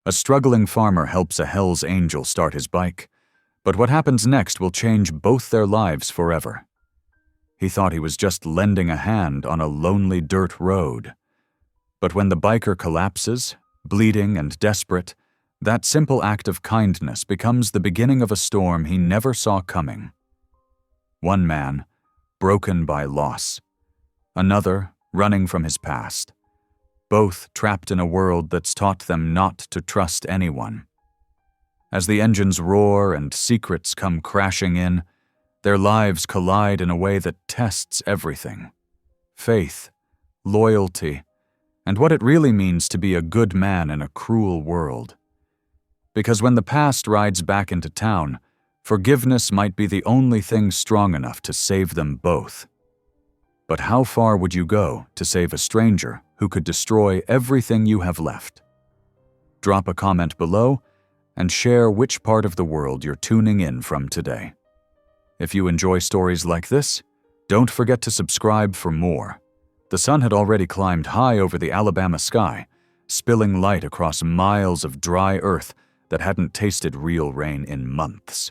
A struggling farmer helps a Hell's Angel start his bike, but what happens next will change both their lives forever. He thought he was just lending a hand on a lonely dirt road. But when the biker collapses, bleeding and desperate, that simple act of kindness becomes the beginning of a storm he never saw coming. One man, broken by loss. Another, running from his past. Both trapped in a world that's taught them not to trust anyone. As the engines roar and secrets come crashing in, their lives collide in a way that tests everything. Faith, loyalty, and what it really means to be a good man in a cruel world. Because when the past rides back into town, forgiveness might be the only thing strong enough to save them both. But how far would you go to save a stranger who could destroy everything you have left? Drop a comment below and share which part of the world you're tuning in from today. If you enjoy stories like this, don't forget to subscribe for more. The sun had already climbed high over the Alabama sky, spilling light across miles of dry earth that hadn't tasted real rain in months.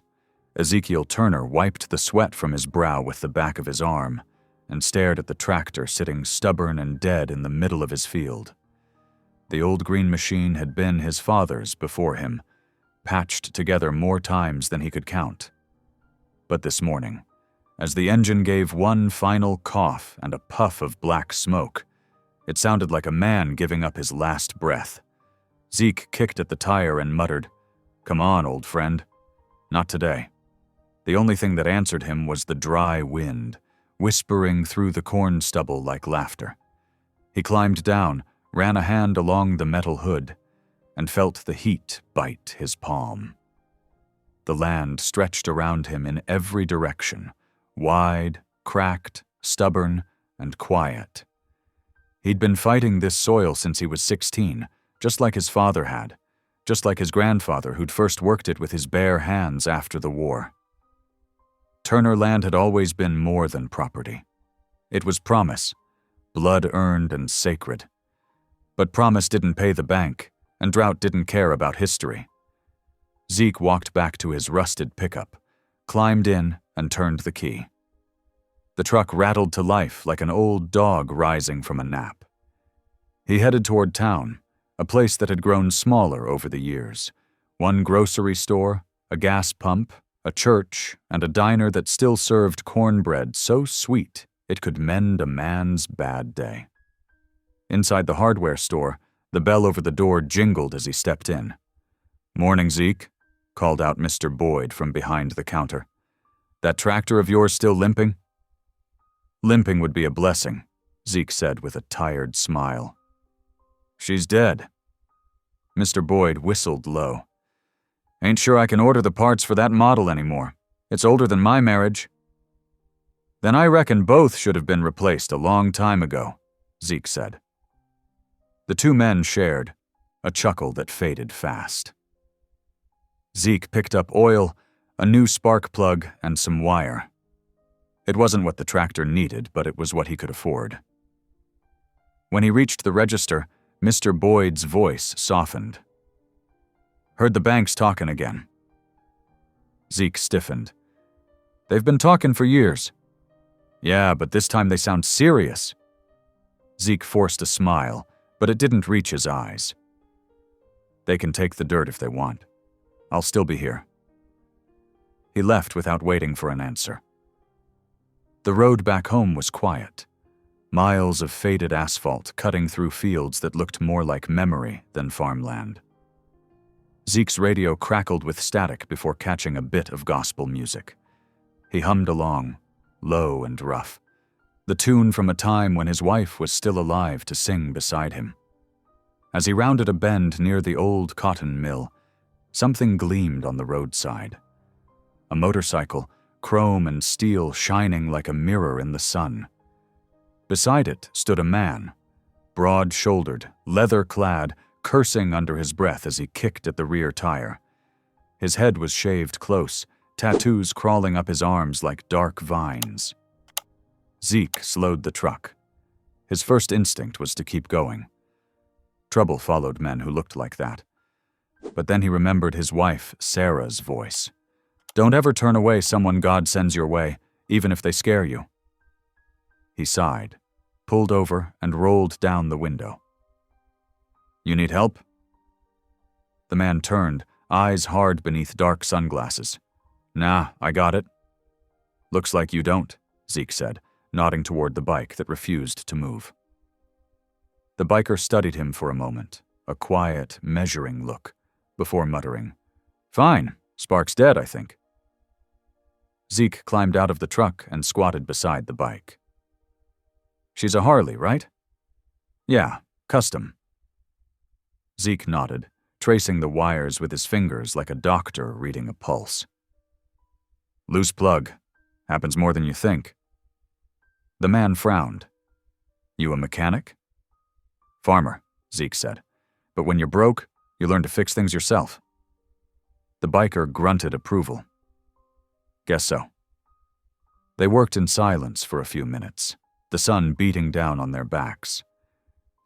Ezekiel Turner wiped the sweat from his brow with the back of his arm and stared at the tractor sitting stubborn and dead in the middle of his field. The old green machine had been his father's before him, patched together more times than he could count. But this morning, as the engine gave one final cough and a puff of black smoke, it sounded like a man giving up his last breath. Zeke kicked at the tire and muttered, "Come on, old friend." Not today. The only thing that answered him was the dry wind, whispering through the corn stubble like laughter. He climbed down, ran a hand along the metal hood, and felt the heat bite his palm. The land stretched around him in every direction, wide, cracked, stubborn, and quiet. He'd been fighting this soil since he was 16, just like his father had, just like his grandfather who'd first worked it with his bare hands after the war. Turner land had always been more than property. It was promise, blood-earned and sacred. But promise didn't pay the bank, and drought didn't care about history. Zeke walked back to his rusted pickup, climbed in, and turned the key. The truck rattled to life like an old dog rising from a nap. He headed toward town, a place that had grown smaller over the years. One grocery store, a gas pump, a church, and a diner that still served cornbread so sweet it could mend a man's bad day. Inside the hardware store, the bell over the door jingled as he stepped in. "Morning, Zeke," called out Mr. Boyd from behind the counter. "That tractor of yours still limping?" "Limping would be a blessing," Zeke said with a tired smile. "She's dead." Mr. Boyd whistled low. "Ain't sure I can order the parts for that model anymore. It's older than my marriage." "Then I reckon both should have been replaced a long time ago," Zeke said. The two men shared, a chuckle that faded fast. Zeke picked up oil, a new spark plug, and some wire. It wasn't what the tractor needed, but it was what he could afford. When he reached the register, Mr. Boyd's voice softened. "Heard the bank's talking again." Zeke stiffened. "They've been talking for years." "Yeah, but this time they sound serious." Zeke forced a smile, but it didn't reach his eyes. "They can take the dirt if they want. I'll still be here." He left without waiting for an answer. The road back home was quiet. Miles of faded asphalt cutting through fields that looked more like memory than farmland. Zeke's radio crackled with static before catching a bit of gospel music. He hummed along, low and rough, the tune from a time when his wife was still alive to sing beside him. As he rounded a bend near the old cotton mill, something gleamed on the roadside. A motorcycle, chrome and steel shining like a mirror in the sun. Beside it stood a man, broad-shouldered, leather-clad, cursing under his breath as he kicked at the rear tire. His head was shaved close, tattoos crawling up his arms like dark vines. Zeke slowed the truck. His first instinct was to keep going. Trouble followed men who looked like that. But then he remembered his wife, Sarah's voice. Don't ever turn away someone God sends your way, even if they scare you. He sighed, pulled over, and rolled down the window. You need help? The man turned, eyes hard beneath dark sunglasses. Nah, I got it. Looks like you don't, Zeke said, nodding toward the bike that refused to move. The biker studied him for a moment, a quiet, measuring look, before muttering, Fine, spark's dead, I think. Zeke climbed out of the truck and squatted beside the bike. She's a Harley, right? Yeah, custom. Zeke nodded, tracing the wires with his fingers like a doctor reading a pulse. Loose plug. Happens more than you think. The man frowned. You a mechanic? Farmer, Zeke said. But when you're broke, you learn to fix things yourself. The biker grunted approval. Guess so. They worked in silence for a few minutes, the sun beating down on their backs.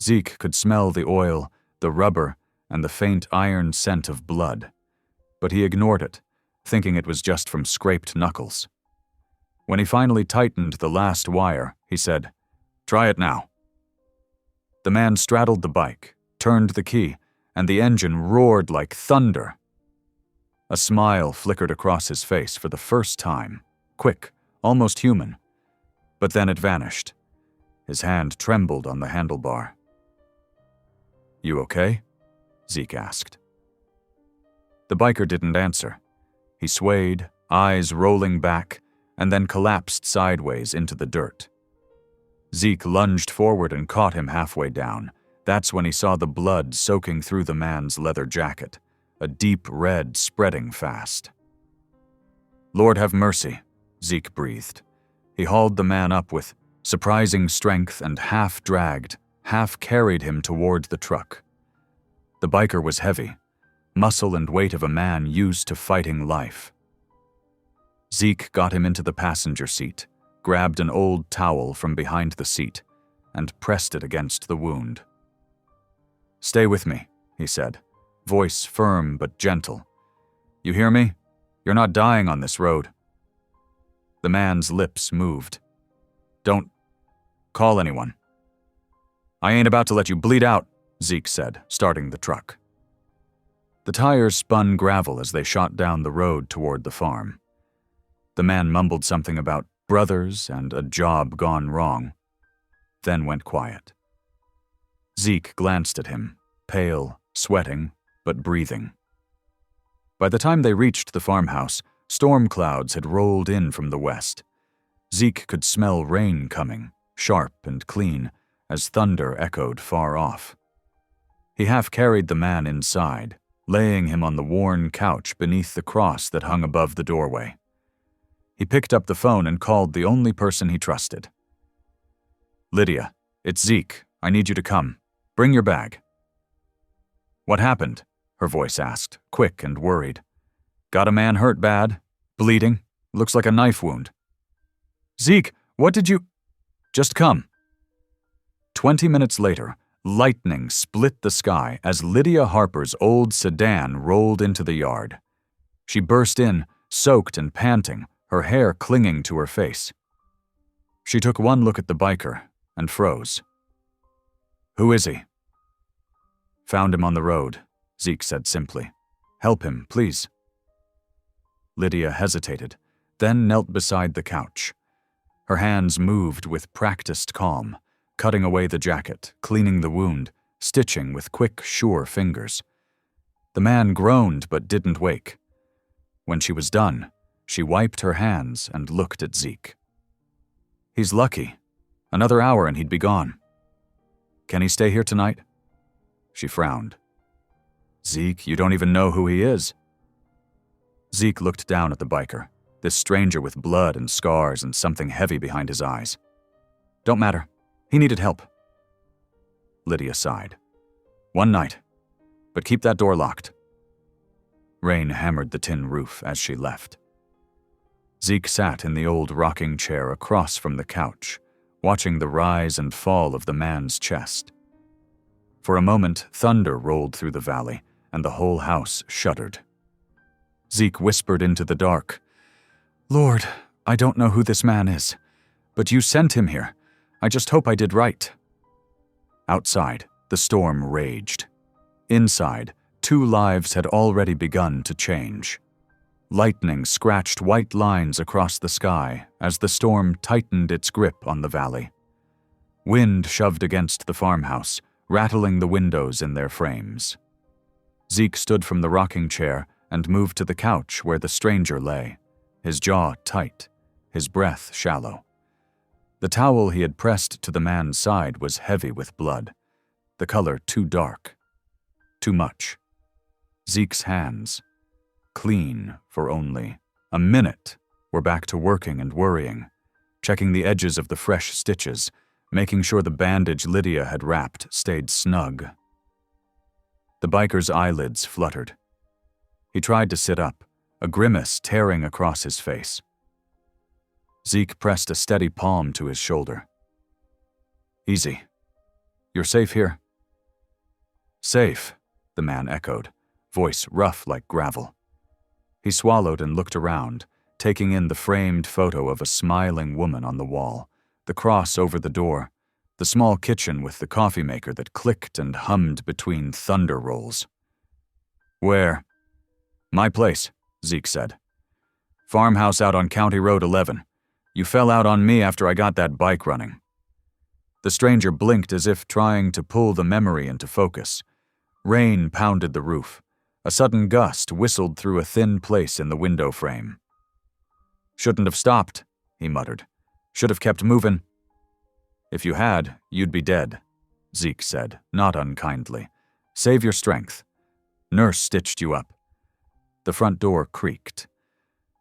Zeke could smell the oil, the rubber, and the faint iron scent of blood, but he ignored it, thinking it was just from scraped knuckles. When he finally tightened the last wire, he said, Try it now. The man straddled the bike, turned the key, and the engine roared like thunder. A smile flickered across his face for the first time, quick, almost human. But then it vanished. His hand trembled on the handlebar. You okay? Zeke asked. The biker didn't answer. He swayed, eyes rolling back, and then collapsed sideways into the dirt. Zeke lunged forward and caught him halfway down. That's when he saw the blood soaking through the man's leather jacket, a deep red spreading fast. Lord have mercy, Zeke breathed. He hauled the man up with surprising strength and half-dragged, half-carried him toward the truck. The biker was heavy, muscle and weight of a man used to fighting life. Zeke got him into the passenger seat, grabbed an old towel from behind the seat, and pressed it against the wound. Stay with me, he said, voice firm but gentle. You hear me? You're not dying on this road. The man's lips moved. Don't call anyone. I ain't about to let you bleed out, Zeke said, starting the truck. The tires spun gravel as they shot down the road toward the farm. The man mumbled something about brothers and a job gone wrong, then went quiet. Zeke glanced at him, pale, sweating, but breathing. By the time they reached the farmhouse, storm clouds had rolled in from the west. Zeke could smell rain coming, sharp and clean, as thunder echoed far off. He half-carried the man inside, laying him on the worn couch beneath the cross that hung above the doorway. He picked up the phone and called the only person he trusted. Lydia, it's Zeke. I need you to come. Bring your bag. What happened? Her voice asked, quick and worried. Got a man hurt bad. Bleeding. Looks like a knife wound. Zeke, what did you... Just come. 20 minutes later, lightning split the sky as Lydia Harper's old sedan rolled into the yard. She burst in, soaked and panting, her hair clinging to her face. She took one look at the biker and froze. Who is he? Found him on the road, Zeke said simply. Help him, please. Lydia hesitated, then knelt beside the couch. Her hands moved with practiced calm, cutting away the jacket, cleaning the wound, stitching with quick, sure fingers. The man groaned but didn't wake. When she was done, she wiped her hands and looked at Zeke. He's lucky. Another hour and he'd be gone. Can he stay here tonight? She frowned. Zeke, you don't even know who he is. Zeke looked down at the biker, this stranger with blood and scars and something heavy behind his eyes. Don't matter. He needed help. Lydia sighed. One night. But keep that door locked. Rain hammered the tin roof as she left. Zeke sat in the old rocking chair across from the couch, watching the rise and fall of the man's chest. For a moment, thunder rolled through the valley, and the whole house shuddered. Zeke whispered into the dark, "Lord, I don't know who this man is, but you sent him here. I just hope I did right." Outside, the storm raged. Inside, 2 lives had already begun to change. Lightning scratched white lines across the sky as the storm tightened its grip on the valley. Wind shoved against the farmhouse, rattling the windows in their frames. Zeke stood from the rocking chair and moved to the couch where the stranger lay, his jaw tight, his breath shallow. The towel he had pressed to the man's side was heavy with blood, the color too dark. Too much. Zeke's hands, clean for only a minute, were back to working and worrying, checking the edges of the fresh stitches, making sure the bandage Lydia had wrapped stayed snug. The biker's eyelids fluttered. He tried to sit up, a grimace tearing across his face. Zeke pressed a steady palm to his shoulder. "Easy. You're safe here?" "Safe," the man echoed, voice rough like gravel. He swallowed and looked around, taking in the framed photo of a smiling woman on the wall, the cross over the door, the small kitchen with the coffee maker that clicked and hummed between thunder rolls. "Where?" "My place," Zeke said. "Farmhouse out on County Road 11. You fell out on me after I got that bike running." The stranger blinked as if trying to pull the memory into focus. Rain pounded the roof. A sudden gust whistled through a thin place in the window frame. "Shouldn't have stopped," he muttered. "Should have kept moving." "If you had, you'd be dead," Zeke said, not unkindly. "Save your strength. Nurse stitched you up." The front door creaked.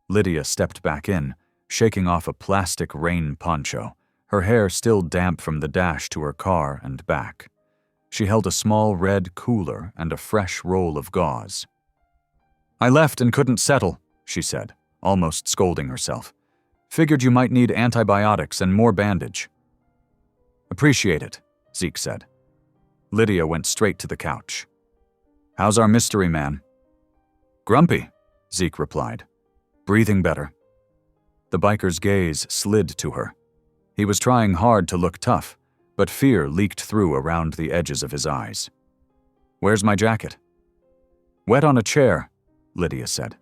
Lydia stepped back in, shaking off a plastic rain poncho, her hair still damp from the dash to her car and back. She held a small red cooler and a fresh roll of gauze. "I left and couldn't settle," she said, almost scolding herself. "Figured you might need antibiotics and more bandage." "Appreciate it," Zeke said. Lydia went straight to the couch. "How's our mystery man?" "Grumpy," Zeke replied. "Breathing better." The biker's gaze slid to her. He was trying hard to look tough, but fear leaked through around the edges of his eyes. "Where's my jacket?" "Wet on a chair," Lydia said,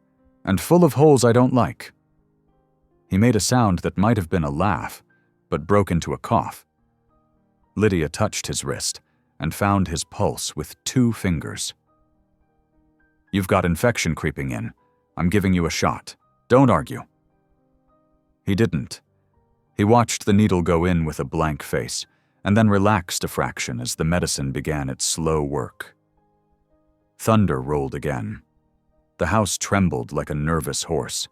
"and full of holes I don't like." He made a sound that might have been a laugh, but broke into a cough. Lydia touched his wrist and found his pulse with 2 fingers. "You've got infection creeping in. I'm giving you a shot. Don't argue." He didn't. He watched the needle go in with a blank face, and then relaxed a fraction as the medicine began its slow work. Thunder rolled again. The house trembled like a nervous horse.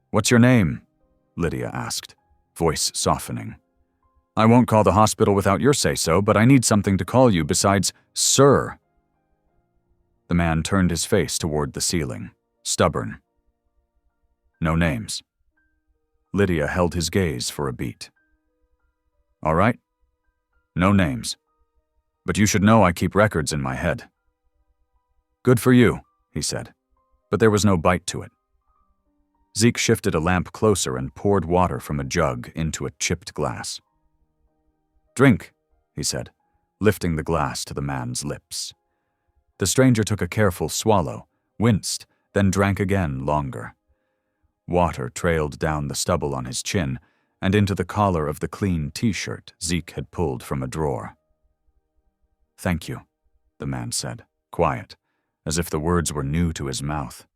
"What's your name?" Lydia asked, voice softening. "I won't call the hospital without your say-so, but I need something to call you besides Sir." The man turned his face toward the ceiling, stubborn. "No names." Lydia held his gaze for a beat. "All right. No names. But you should know I keep records in my head." "Good for you," he said, but there was no bite to it. Zeke shifted a lamp closer and poured water from a jug into a chipped glass. "Drink," he said, lifting the glass to the man's lips. The stranger took a careful swallow, winced, then drank again longer. Water trailed down the stubble on his chin and into the collar of the clean t-shirt Zeke had pulled from a drawer. "Thank you," the man said, quiet, as if the words were new to his mouth.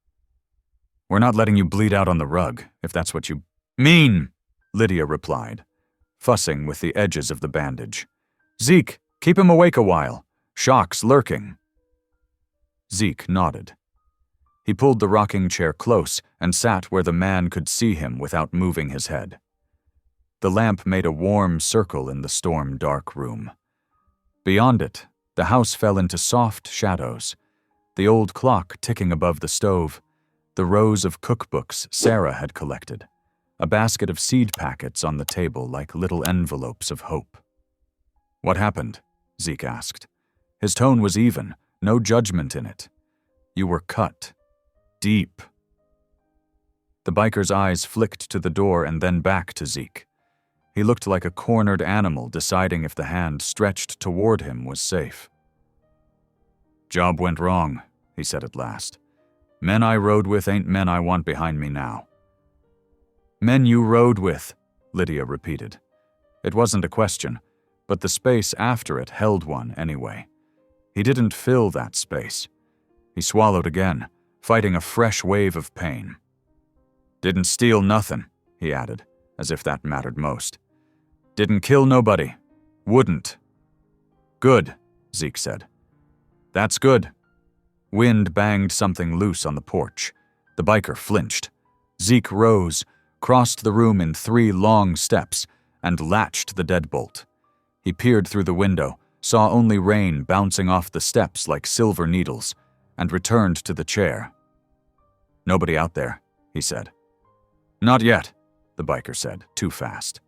"We're not letting you bleed out on the rug, if that's what you mean," Lydia replied, fussing with the edges of the bandage. "Zeke, keep him awake a while. Shock's lurking." Zeke nodded. He pulled the rocking chair close and sat where the man could see him without moving his head. The lamp made a warm circle in the storm-dark room. Beyond it, the house fell into soft shadows, the old clock ticking above the stove, the rows of cookbooks Sarah had collected, a basket of seed packets on the table like little envelopes of hope. "What happened?" Zeke asked. His tone was even, no judgment in it. You were cut. Deep. The biker's eyes flicked to the door and then back to Zeke. He looked like a cornered animal deciding if the hand stretched toward him was safe. "Job went wrong," he said at last. "Men I rode with ain't men I want behind me now." "Men you rode with," Lydia repeated. It wasn't a question, but the space after it held one anyway. He didn't fill that space. He swallowed again, fighting a fresh wave of pain. "Didn't steal nothin'," he added, as if that mattered most. "Didn't kill nobody. Wouldn't." "Good," Zeke said. "That's good." Wind banged something loose on the porch. The biker flinched. Zeke rose, crossed the room in 3 long steps, and latched the deadbolt. He peered through the window, saw only rain bouncing off the steps like silver needles, and returned to the chair. "Nobody out there," he said. "Not yet," the biker said, too fast.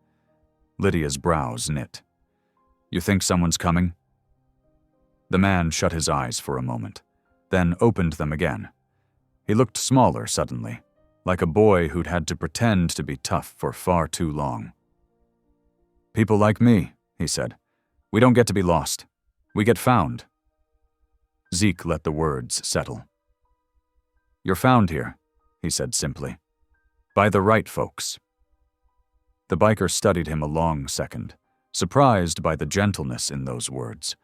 Lydia's brows knit. "You think someone's coming?" The man shut his eyes for a moment, then opened them again. He looked smaller suddenly, like a boy who'd had to pretend to be tough for far too long. "People like me," he said. "We don't get to be lost. We get found." Zeke let the words settle. "You're found here," he said simply. "By the right folks." The biker studied him a long second, surprised by the gentleness in those words.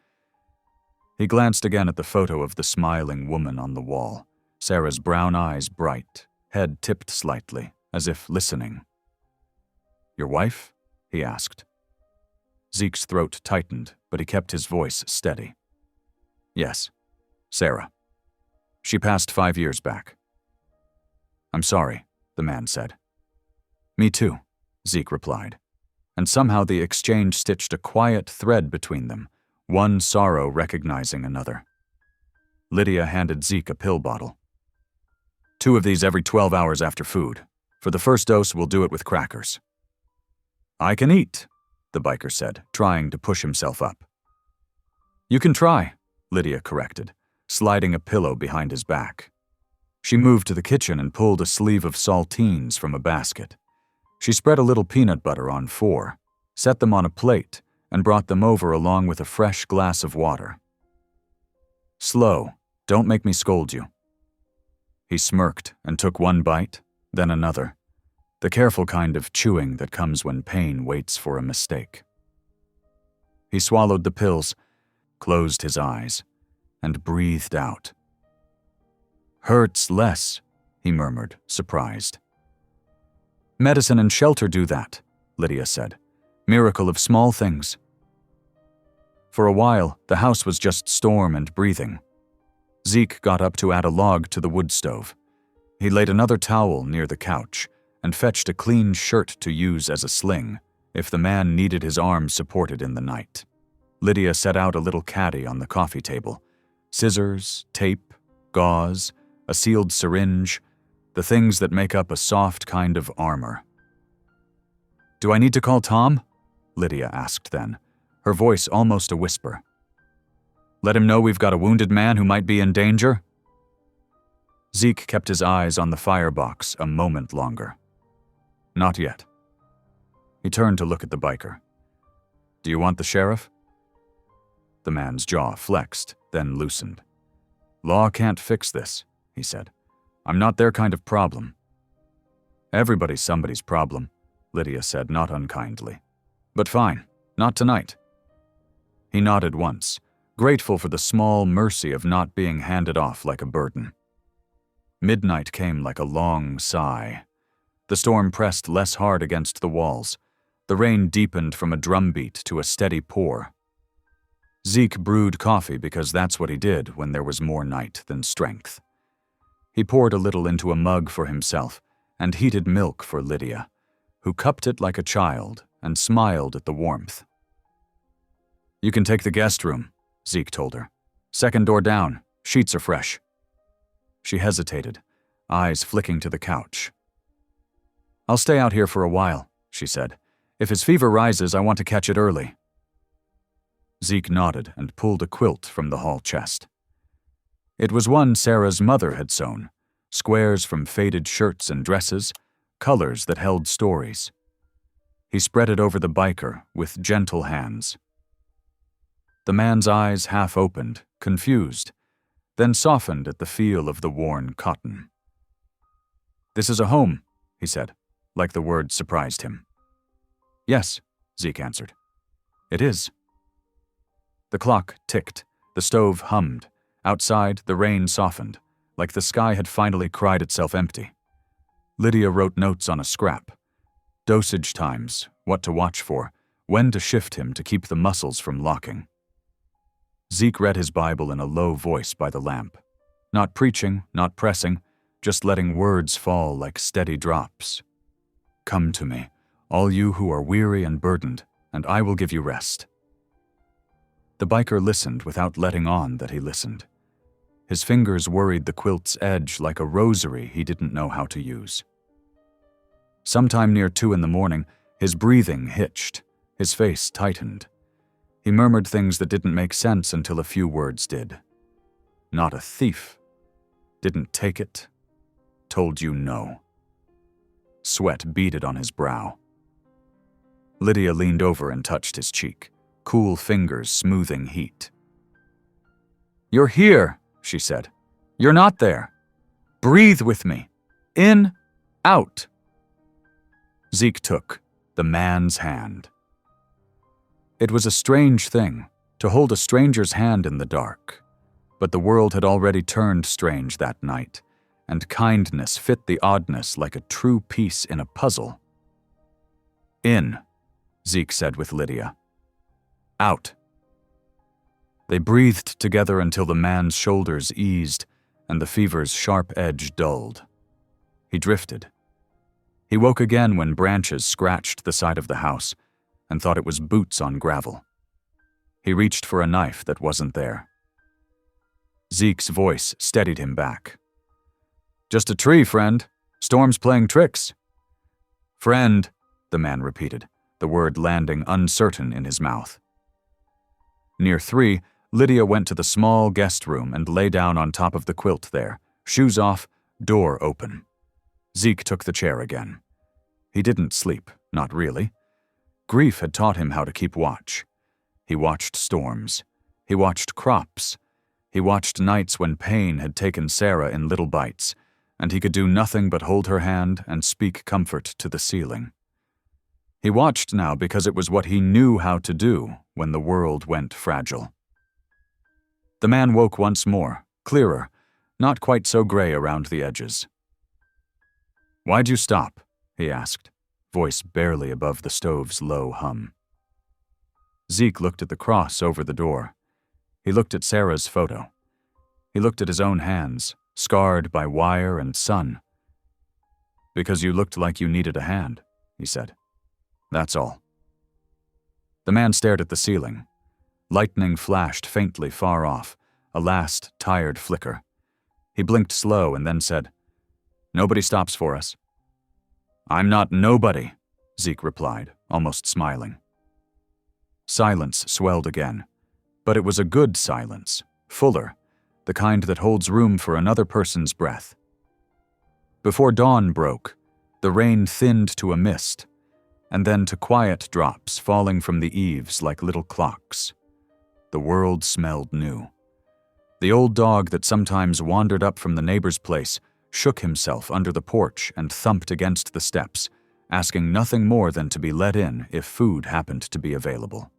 He glanced again at the photo of the smiling woman on the wall, Sarah's brown eyes bright, head tipped slightly, as if listening. "Your wife?" he asked. Zeke's throat tightened, but he kept his voice steady. "Yes, Sarah. She passed 5 years back." "I'm sorry," the man said. "Me too," Zeke replied, and somehow the exchange stitched a quiet thread between them, one sorrow recognizing another. Lydia handed Zeke a pill bottle. "2 of these every 12 hours after food. For the first dose, we'll do it with crackers." "I can eat," the biker said, trying to push himself up. "You can try," Lydia corrected, sliding a pillow behind his back. She moved to the kitchen and pulled a sleeve of saltines from a basket. She spread a little peanut butter on 4, set them on a plate, and brought them over along with a fresh glass of water. "Slow, don't make me scold you." He smirked and took 1 bite, then another, the careful kind of chewing that comes when pain waits for a mistake. He swallowed the pills, closed his eyes, and breathed out. "Hurts less," he murmured, surprised. "Medicine and shelter do that," Lydia said. "Miracle of small things." For a while, the house was just storm and breathing. Zeke got up to add a log to the wood stove. He laid another towel near the couch and fetched a clean shirt to use as a sling if the man needed his arm supported in the night. Lydia set out a little caddy on the coffee table. Scissors, tape, gauze, a sealed syringe, the things that make up a soft kind of armor. "Do I need to call Tom?" Lydia asked then, her voice almost a whisper. "Let him know we've got a wounded man who might be in danger?" Zeke kept his eyes on the firebox a moment longer. "Not yet." He turned to look at the biker. "Do you want the sheriff?" The man's jaw flexed, then loosened. "Law can't fix this," he said. "I'm not their kind of problem." "Everybody's somebody's problem," Lydia said, not unkindly. "But fine, not tonight." He nodded once, grateful for the small mercy of not being handed off like a burden. Midnight came like a long sigh. The storm pressed less hard against the walls. The rain deepened from a drumbeat to a steady pour. Zeke brewed coffee because that's what he did when there was more night than strength. He poured a little into a mug for himself and heated milk for Lydia, who cupped it like a child and smiled at the warmth. "You can take the guest room," Zeke told her. "Second door down. Sheets are fresh." She hesitated, eyes flicking to the couch. "I'll stay out here for a while," she said. "If his fever rises, I want to catch it early." Zeke nodded and pulled a quilt from the hall chest. It was one Sarah's mother had sewn, squares from faded shirts and dresses, colors that held stories. He spread it over the biker with gentle hands. The man's eyes half opened, confused, then softened at the feel of the worn cotton. "This is a home," he said, like the word surprised him. "Yes," Zeke answered. "It is." The clock ticked, the stove hummed. Outside, the rain softened, like the sky had finally cried itself empty. Lydia wrote notes on a scrap. Dosage times, what to watch for, when to shift him to keep the muscles from locking. Zeke read his Bible in a low voice by the lamp. Not preaching, not pressing, just letting words fall like steady drops. "Come to me, all you who are weary and burdened, and I will give you rest." The biker listened without letting on that he listened. His fingers worried the quilt's edge like a rosary he didn't know how to use. Sometime near 2 a.m, his breathing hitched, his face tightened. He murmured things that didn't make sense until a few words did. "Not a thief. Didn't take it. Told you no." Sweat beaded on his brow. Lydia leaned over and touched his cheek, cool fingers smoothing heat. "You're here," she said. "You're not there. Breathe with me. In, out." Zeke took the man's hand. It was a strange thing to hold a stranger's hand in the dark, but the world had already turned strange that night, and kindness fit the oddness like a true piece in a puzzle. "In," Zeke said with Lydia. "Out." They breathed together until the man's shoulders eased and the fever's sharp edge dulled. He drifted. He woke again when branches scratched the side of the house and thought it was boots on gravel. He reached for a knife that wasn't there. Zeke's voice steadied him back. "Just a tree, friend. Storm's playing tricks." "Friend," the man repeated, the word landing uncertain in his mouth. Near 3, Lydia went to the small guest room and lay down on top of the quilt there, shoes off, door open. Zeke took the chair again. He didn't sleep, not really. Grief had taught him how to keep watch. He watched storms. He watched crops. He watched nights when pain had taken Sarah in little bites, and he could do nothing but hold her hand and speak comfort to the ceiling. He watched now because it was what he knew how to do when the world went fragile. The man woke once more, clearer, not quite so gray around the edges. "Why'd you stop?" he asked, voice barely above the stove's low hum. Zeke looked at the cross over the door. He looked at Sarah's photo. He looked at his own hands, scarred by wire and sun. "Because you looked like you needed a hand," he said. "That's all." The man stared at the ceiling. Lightning flashed faintly far off, a last tired flicker. He blinked slow and then said, "Nobody stops for us." "I'm not nobody," Zeke replied, almost smiling. Silence swelled again, but it was a good silence, fuller, the kind that holds room for another person's breath. Before dawn broke, the rain thinned to a mist, and then to quiet drops falling from the eaves like little clocks. The world smelled new. The old dog that sometimes wandered up from the neighbor's place shook himself under the porch and thumped against the steps, asking nothing more than to be let in if food happened to be available.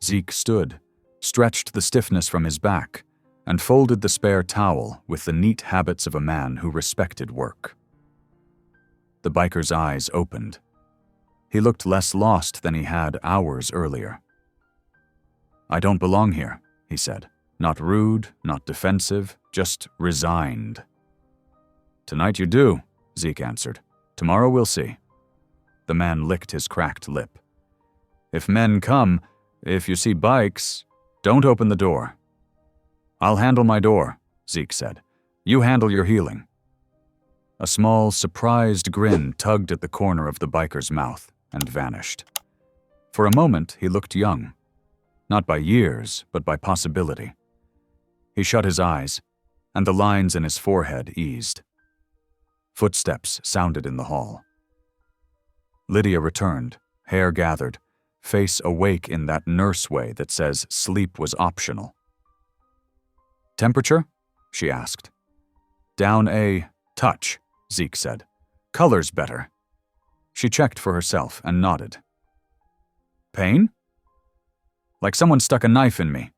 Zeke stood, stretched the stiffness from his back, and folded the spare towel with the neat habits of a man who respected work. The biker's eyes opened. He looked less lost than he had hours earlier. "I don't belong here," he said. Not rude, not defensive, just resigned. "Tonight you do," Zeke answered. "Tomorrow we'll see." The man licked his cracked lip. "If men come, if you see bikes, don't open the door." "I'll handle my door," Zeke said. "You handle your healing." A small, surprised grin tugged at the corner of the biker's mouth and vanished. For a moment, he looked young. Not by years, but by possibility. He shut his eyes. and the lines in his forehead eased. Footsteps sounded in the hall. Lydia returned, hair gathered, face awake in that nurse way that says sleep was optional. "Temperature?" she asked. "Down a touch," Zeke said. "Color's better." She checked for herself and nodded. "Pain?" "Like someone stuck a knife in me,"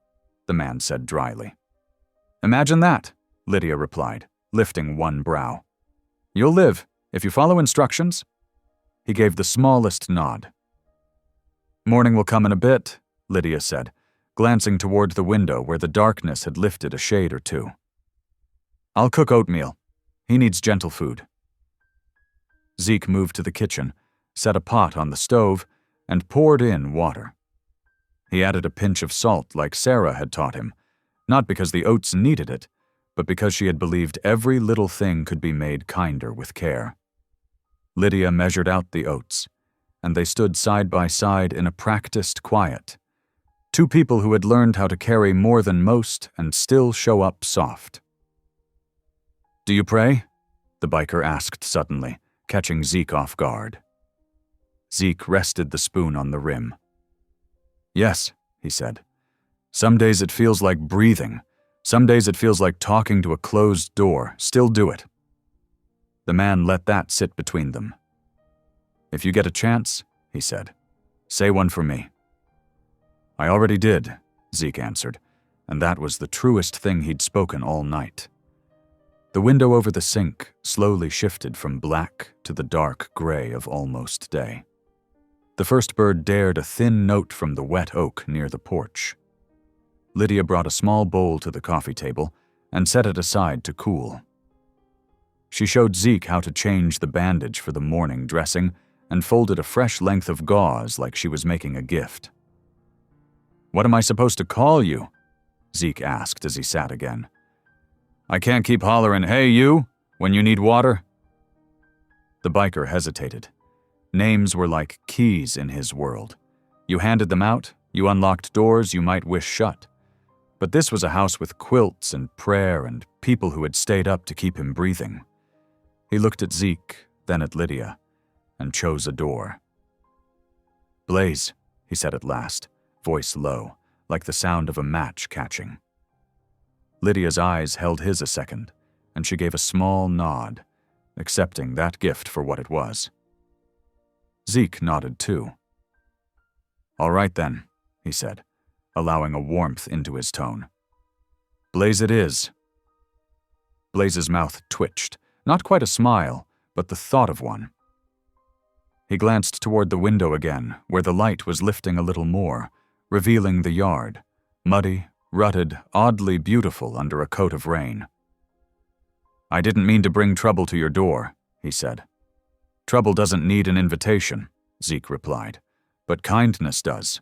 the man said dryly. "Imagine that," Lydia replied, lifting one brow. "You'll live, if you follow instructions." He gave the smallest nod. "Morning will come in a bit," Lydia said, glancing toward the window where the darkness had lifted a shade or two. "I'll cook oatmeal. He needs gentle food." Zeke moved to the kitchen, set a pot on the stove, and poured in water. He added a pinch of salt like Sarah had taught him, not because the oats needed it, but because she had believed every little thing could be made kinder with care. Lydia measured out the oats, and they stood side by side in a practiced quiet. Two people who had learned how to carry more than most and still show up soft. "Do you pray?" the biker asked suddenly, catching Zeke off guard. Zeke rested the spoon on the rim. "Yes," he said. "Some days it feels like breathing. Some days it feels like talking to a closed door. Still do it." The man let that sit between them. "If you get a chance," he said, "say one for me." "I already did," Zeke answered, and that was the truest thing he'd spoken all night. The window over the sink slowly shifted from black to the dark gray of almost day. The first bird dared a thin note from the wet oak near the porch. Lydia brought a small bowl to the coffee table and set it aside to cool. She showed Zeke how to change the bandage for the morning dressing and folded a fresh length of gauze like she was making a gift. "What am I supposed to call you?" Zeke asked as he sat again. "I can't keep hollering, 'Hey, you,' when you need water." The biker hesitated. Names were like keys in his world. You handed them out, you unlocked doors you might wish shut. But this was a house with quilts and prayer and people who had stayed up to keep him breathing. He looked at Zeke, then at Lydia, and chose a door. "Blaze," he said at last, voice low, like the sound of a match catching. Lydia's eyes held his a second, and she gave a small nod, accepting that gift for what it was. Zeke nodded too. "All right then," he said, allowing a warmth into his tone. "Blaze it is." Blaze's mouth twitched, not quite a smile, but the thought of one. He glanced toward the window again, where the light was lifting a little more, revealing the yard, muddy, rutted, oddly beautiful under a coat of rain. "I didn't mean to bring trouble to your door," he said. "Trouble doesn't need an invitation," Zeke replied, "but kindness does."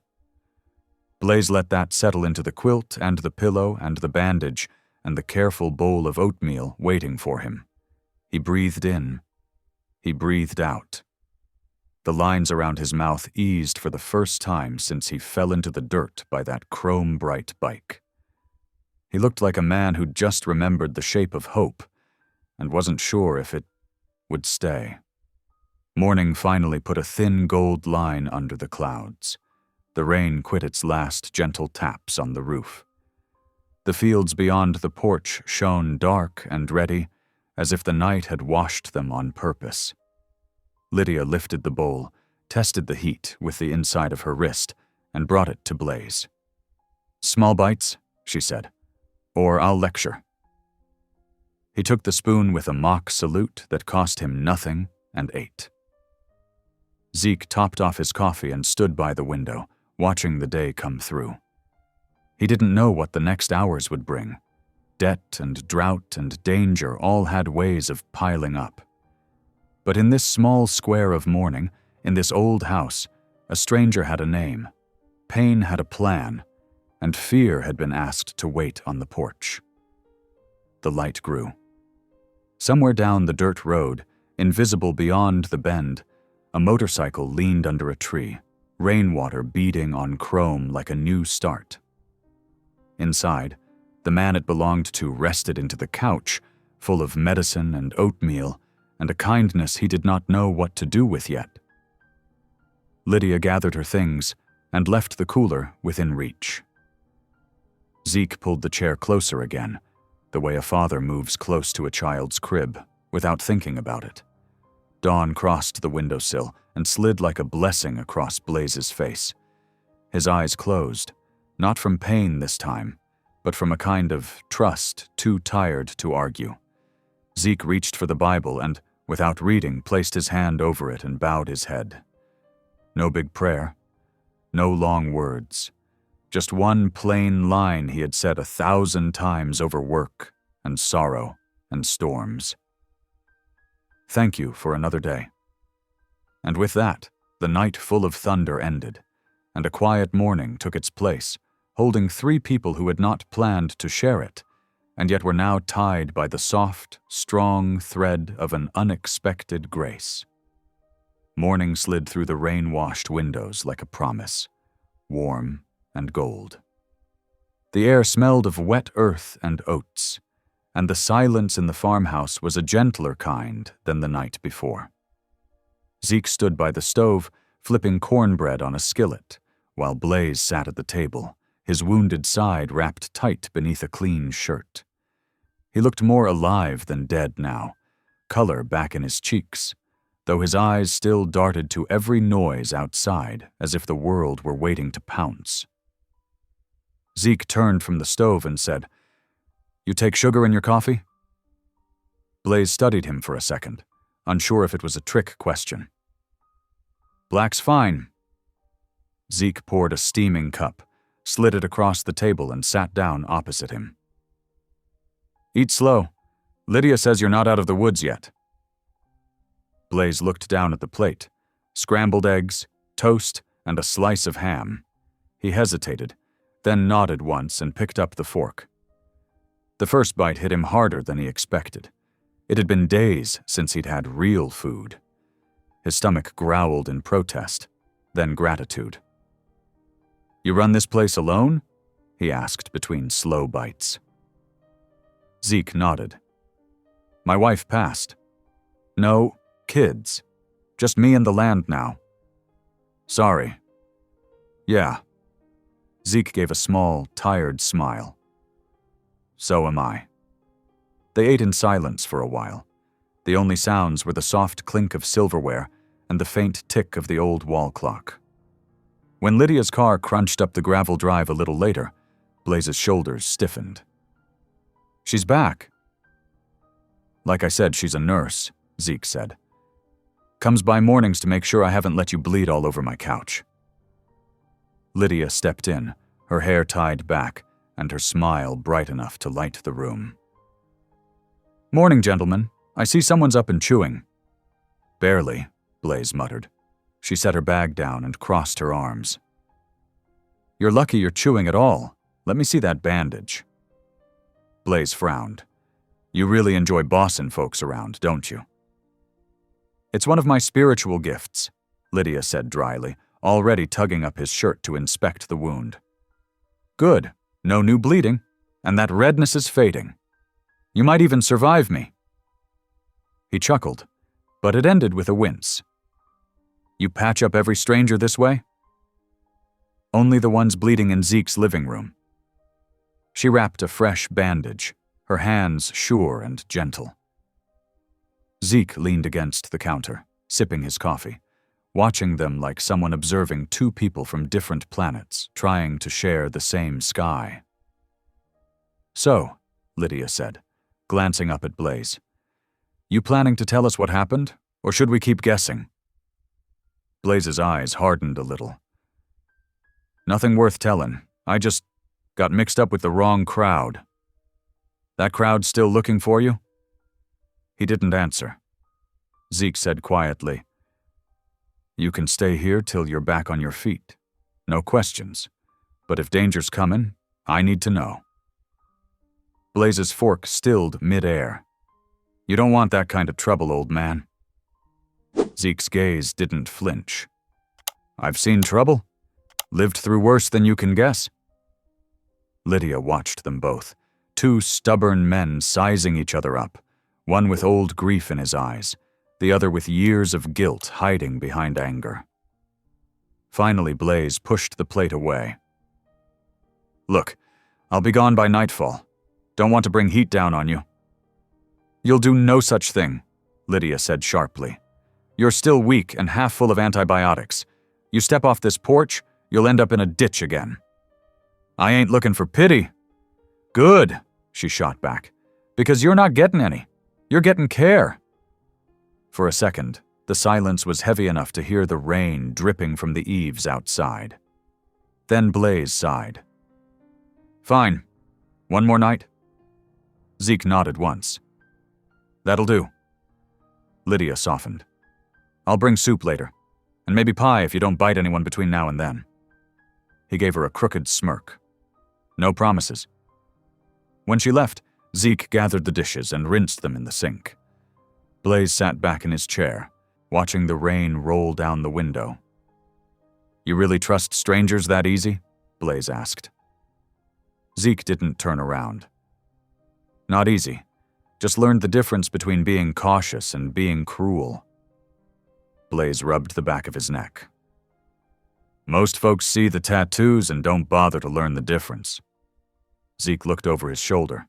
Blaze let that settle into the quilt and the pillow and the bandage and the careful bowl of oatmeal waiting for him. He breathed in. He breathed out. The lines around his mouth eased for the first time since he fell into the dirt by that chrome-bright bike. He looked like a man who'd just remembered the shape of hope and wasn't sure if it would stay. Morning finally put a thin gold line under the clouds. The rain quit its last gentle taps on the roof. The fields beyond the porch shone dark and ready, as if the night had washed them on purpose. Lydia lifted the bowl, tested the heat with the inside of her wrist, and brought it to Blaze. "Small bites," she said, "or I'll lecture." He took the spoon with a mock salute that cost him nothing and ate. Zeke topped off his coffee and stood by the window, watching the day come through. He didn't know what the next hours would bring. Debt and drought and danger all had ways of piling up. But in this small square of morning, in this old house, a stranger had a name, pain had a plan, and fear had been asked to wait on the porch. The light grew. Somewhere down the dirt road, invisible beyond the bend, a motorcycle leaned under a tree, rainwater beading on chrome like a new start. Inside, The man it belonged to rested into the couch, full of medicine and oatmeal, and a kindness he did not know what to do with yet. Lydia gathered her things and left the cooler within reach. Zeke pulled the chair closer again, the way a father moves close to a child's crib, without thinking about it. Dawn crossed the windowsill and slid like a blessing across Blaze's face. His eyes closed, not from pain this time, but from a kind of trust too tired to argue. Zeke reached for the Bible and, without reading, placed his hand over it and bowed his head. No big prayer, no long words, just one plain line he had said 1,000 times over work and sorrow and storms. Thank you for another day. And with that, the night full of thunder ended, and a quiet morning took its place, holding 3 people who had not planned to share it, and yet were now tied by the soft, strong thread of an unexpected grace. Morning slid through the rain-washed windows like a promise, warm and gold. The air smelled of wet earth and oats, and the silence in the farmhouse was a gentler kind than the night before. Zeke stood by the stove, flipping cornbread on a skillet, while Blaze sat at the table, his wounded side wrapped tight beneath a clean shirt. He looked more alive than dead now, color back in his cheeks, though his eyes still darted to every noise outside as if the world were waiting to pounce. Zeke turned from the stove and said, "You take sugar in your coffee?" Blaze studied him for a second, unsure if it was a trick question. "Black's fine." Zeke poured a steaming cup, slid it across the table and sat down opposite him. "Eat slow. Lydia says you're not out of the woods yet." Blaze looked down at the plate, scrambled eggs, toast, and a slice of ham. He hesitated, then nodded once and picked up the fork. The first bite hit him harder than he expected. It had been days since he'd had real food. His stomach growled in protest, then gratitude. "You run this place alone?" he asked between slow bites. Zeke nodded. "My wife passed. No, kids. Just me and the land now." "Sorry." "Yeah." Zeke gave a small, tired smile. "So am I." They ate in silence for a while. The only sounds were the soft clink of silverware and the faint tick of the old wall clock. When Lydia's car crunched up the gravel drive a little later, Blaze's shoulders stiffened. "She's back." "Like I said, she's a nurse," Zeke said. "Comes by mornings to make sure I haven't let you bleed all over my couch." Lydia stepped in, her hair tied back, and her smile bright enough to light the room. "Morning, gentlemen. I see someone's up and chewing." "Barely," Blaze muttered. She set her bag down and crossed her arms. "You're lucky you're chewing at all. Let me see that bandage." Blaze frowned. "You really enjoy bossing folks around, don't you?" "It's one of my spiritual gifts," Lydia said dryly, already tugging up his shirt to inspect the wound. "Good. No new bleeding, and that redness is fading. You might even survive me." He chuckled, but it ended with a wince. "You patch up every stranger this way?" "Only the ones bleeding in Zeke's living room." She wrapped a fresh bandage, her hands sure and gentle. Zeke leaned against the counter, sipping his coffee, watching them like someone observing 2 people from different planets trying to share the same sky. "So," Lydia said, glancing up at Blaze, "you planning to tell us what happened, or should we keep guessing?" Blaze's eyes hardened a little. "Nothing worth telling. I just got mixed up with the wrong crowd." "That crowd still looking for you?" He didn't answer. Zeke said quietly, "You can stay here till you're back on your feet. No questions. But if danger's coming, I need to know." Blaze's fork stilled mid-air. "You don't want that kind of trouble, old man." Zeke's gaze didn't flinch. "I've seen trouble. Lived through worse than you can guess." Lydia watched them both, two stubborn men sizing each other up, one with old grief in his eyes, the other with years of guilt hiding behind anger. Finally, Blaze pushed the plate away. "Look, I'll be gone by nightfall. Don't want to bring heat down on you." "You'll do no such thing," Lydia said sharply. "You're still weak and half full of antibiotics. You step off this porch, you'll end up in a ditch again." "I ain't looking for pity." "Good," she shot back, "because you're not getting any. You're getting care." For a second, the silence was heavy enough to hear the rain dripping from the eaves outside. Then Blaze sighed. "Fine. One more night?" Zeke nodded once. "That'll do." Lydia softened. "I'll bring soup later, and maybe pie if you don't bite anyone between now and then." He gave her a crooked smirk. "No promises." When she left, Zeke gathered the dishes and rinsed them in the sink. Blaze sat back in his chair, watching the rain roll down the window. "You really trust strangers that easy?" Blaze asked. Zeke didn't turn around. "Not easy. Just learned the difference between being cautious and being cruel." Blaze rubbed the back of his neck. "Most folks see the tattoos and don't bother to learn the difference." Zeke looked over his shoulder.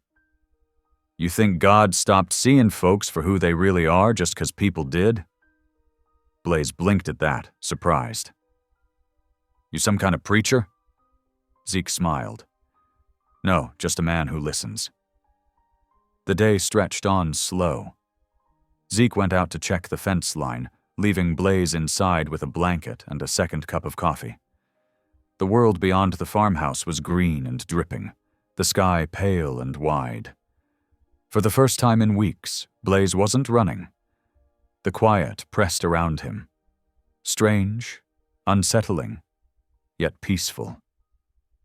"You think God stopped seeing folks for who they really are just 'cause people did?" Blaze blinked at that, surprised. "You some kind of preacher?" Zeke smiled. "No, just a man who listens." The day stretched on slow. Zeke went out to check the fence line, leaving Blaze inside with a blanket and a second cup of coffee. The world beyond the farmhouse was green and dripping, the sky pale and wide. For the first time in weeks, Blaze wasn't running. The quiet pressed around him. Strange, unsettling, yet peaceful.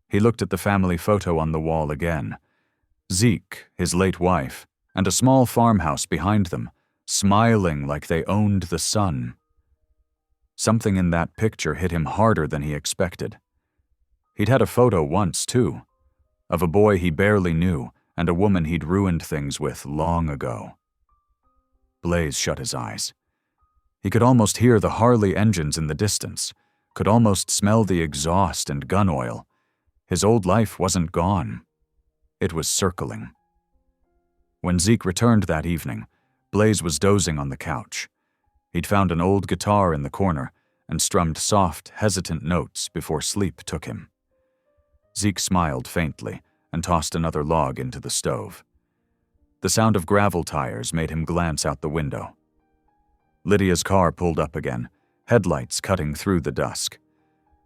He looked at the family photo on the wall again. Zeke, his late wife, and a small farmhouse behind them, smiling like they owned the sun. Something in that picture hit him harder than he expected. He'd had a photo once, too, of a boy he barely knew and a woman he'd ruined things with long ago. Blaze shut his eyes. He could almost hear the Harley engines in the distance, could almost smell the exhaust and gun oil. His old life wasn't gone. It was circling. When Zeke returned that evening, Blaze was dozing on the couch. He'd found an old guitar in the corner and strummed soft, hesitant notes before sleep took him. Zeke smiled faintly and tossed another log into the stove. The sound of gravel tires made him glance out the window. Lydia's car pulled up again, headlights cutting through the dusk.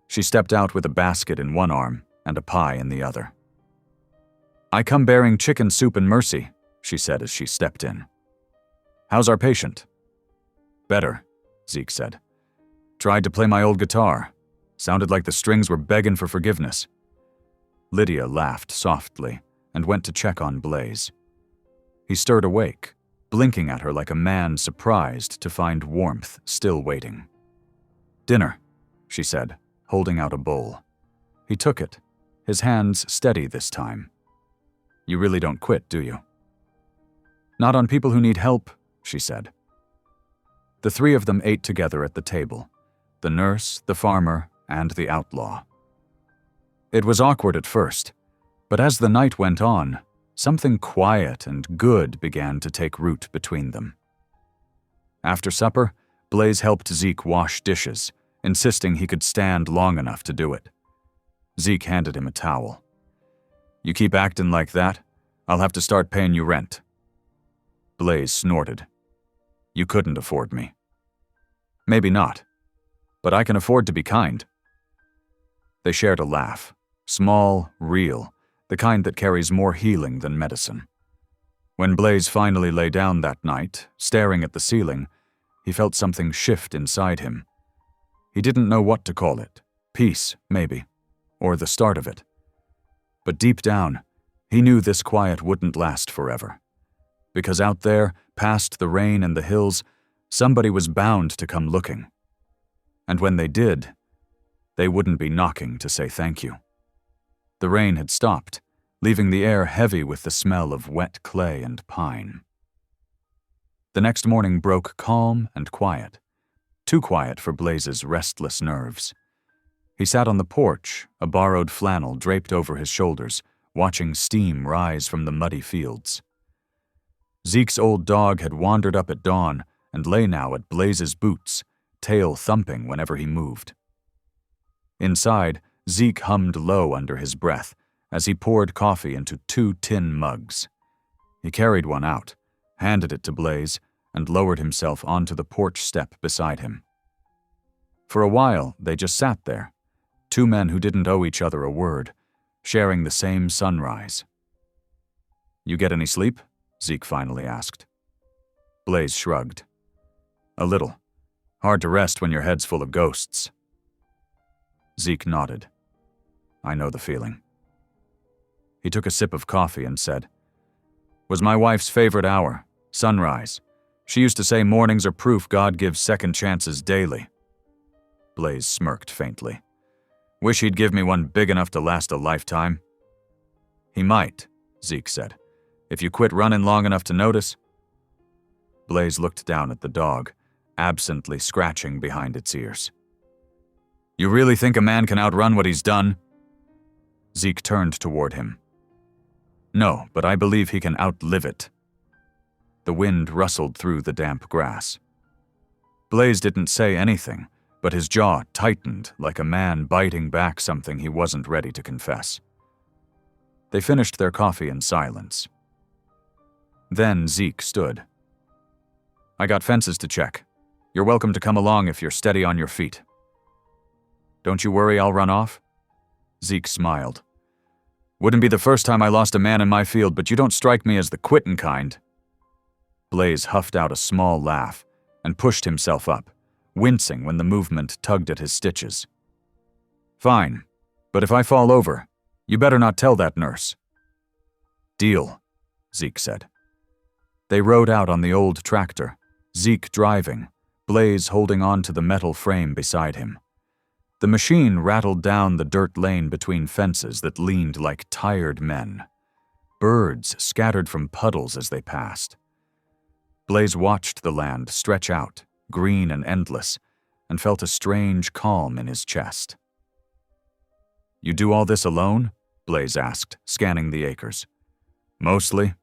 She stepped out with a basket in one arm and a pie in the other. "I come bearing chicken soup and mercy," she said as she stepped in. "How's our patient?" "Better," Zeke said. "Tried to play my old guitar. Sounded like the strings were begging for forgiveness." Lydia laughed softly and went to check on Blaze. He stirred awake, blinking at her like a man surprised to find warmth still waiting. "Dinner," she said, holding out a bowl. He took it, his hands steady this time. "You really don't quit, do you?" "Not on people who need help," she said. The three of them ate together at the table, the nurse, the farmer, and the outlaw. It was awkward at first, but as the night went on, something quiet and good began to take root between them. After supper, Blaze helped Zeke wash dishes, insisting he could stand long enough to do it. Zeke handed him a towel. "You keep acting like that, I'll have to start paying you rent." Blaze snorted. "You couldn't afford me." "Maybe not, but I can afford to be kind." They shared a laugh, small, real, the kind that carries more healing than medicine. When Blaze finally lay down that night, staring at the ceiling, he felt something shift inside him. He didn't know what to call it, peace, maybe, or the start of it. But deep down, he knew this quiet wouldn't last forever. Because out there, past the rain and the hills, somebody was bound to come looking. And when they did, they wouldn't be knocking to say thank you. The rain had stopped, leaving the air heavy with the smell of wet clay and pine. The next morning broke calm and quiet, too quiet for Blaze's restless nerves. He sat on the porch, a borrowed flannel draped over his shoulders, watching steam rise from the muddy fields. Zeke's old dog had wandered up at dawn and lay now at Blaze's boots, tail thumping whenever he moved. Inside, Zeke hummed low under his breath as he poured coffee into 2 tin mugs. He carried one out, handed it to Blaze, and lowered himself onto the porch step beside him. For a while, they just sat there, 2 men who didn't owe each other a word, sharing the same sunrise. "You get any sleep?" Zeke finally asked. Blaze shrugged. "A little. Hard to rest when your head's full of ghosts." Zeke nodded. "I know the feeling." He took a sip of coffee and said, "Was my wife's favorite hour, sunrise. She used to say mornings are proof God gives second chances daily." Blaze smirked faintly. "Wish he'd give me one big enough to last a lifetime." "He might," Zeke said, "if you quit running long enough to notice." Blaze looked down at the dog, absently scratching behind its ears. "You really think a man can outrun what he's done?" Zeke turned toward him. "No, but I believe he can outlive it." The wind rustled through the damp grass. Blaze didn't say anything, but his jaw tightened like a man biting back something he wasn't ready to confess. They finished their coffee in silence. Then Zeke stood. "I got fences to check. You're welcome to come along if you're steady on your feet." "Don't you worry I'll run off?" Zeke smiled. "Wouldn't be the first time I lost a man in my field, but you don't strike me as the quittin' kind." Blaze huffed out a small laugh and pushed himself up, wincing when the movement tugged at his stitches. "Fine, but if I fall over, you better not tell that nurse." "Deal," Zeke said. They rode out on the old tractor, Zeke driving, Blaze holding on to the metal frame beside him. The machine rattled down the dirt lane between fences that leaned like tired men. Birds scattered from puddles as they passed. Blaze watched the land stretch out, green and endless, and felt a strange calm in his chest. "You do all this alone?" Blaze asked, scanning the acres. "Mostly.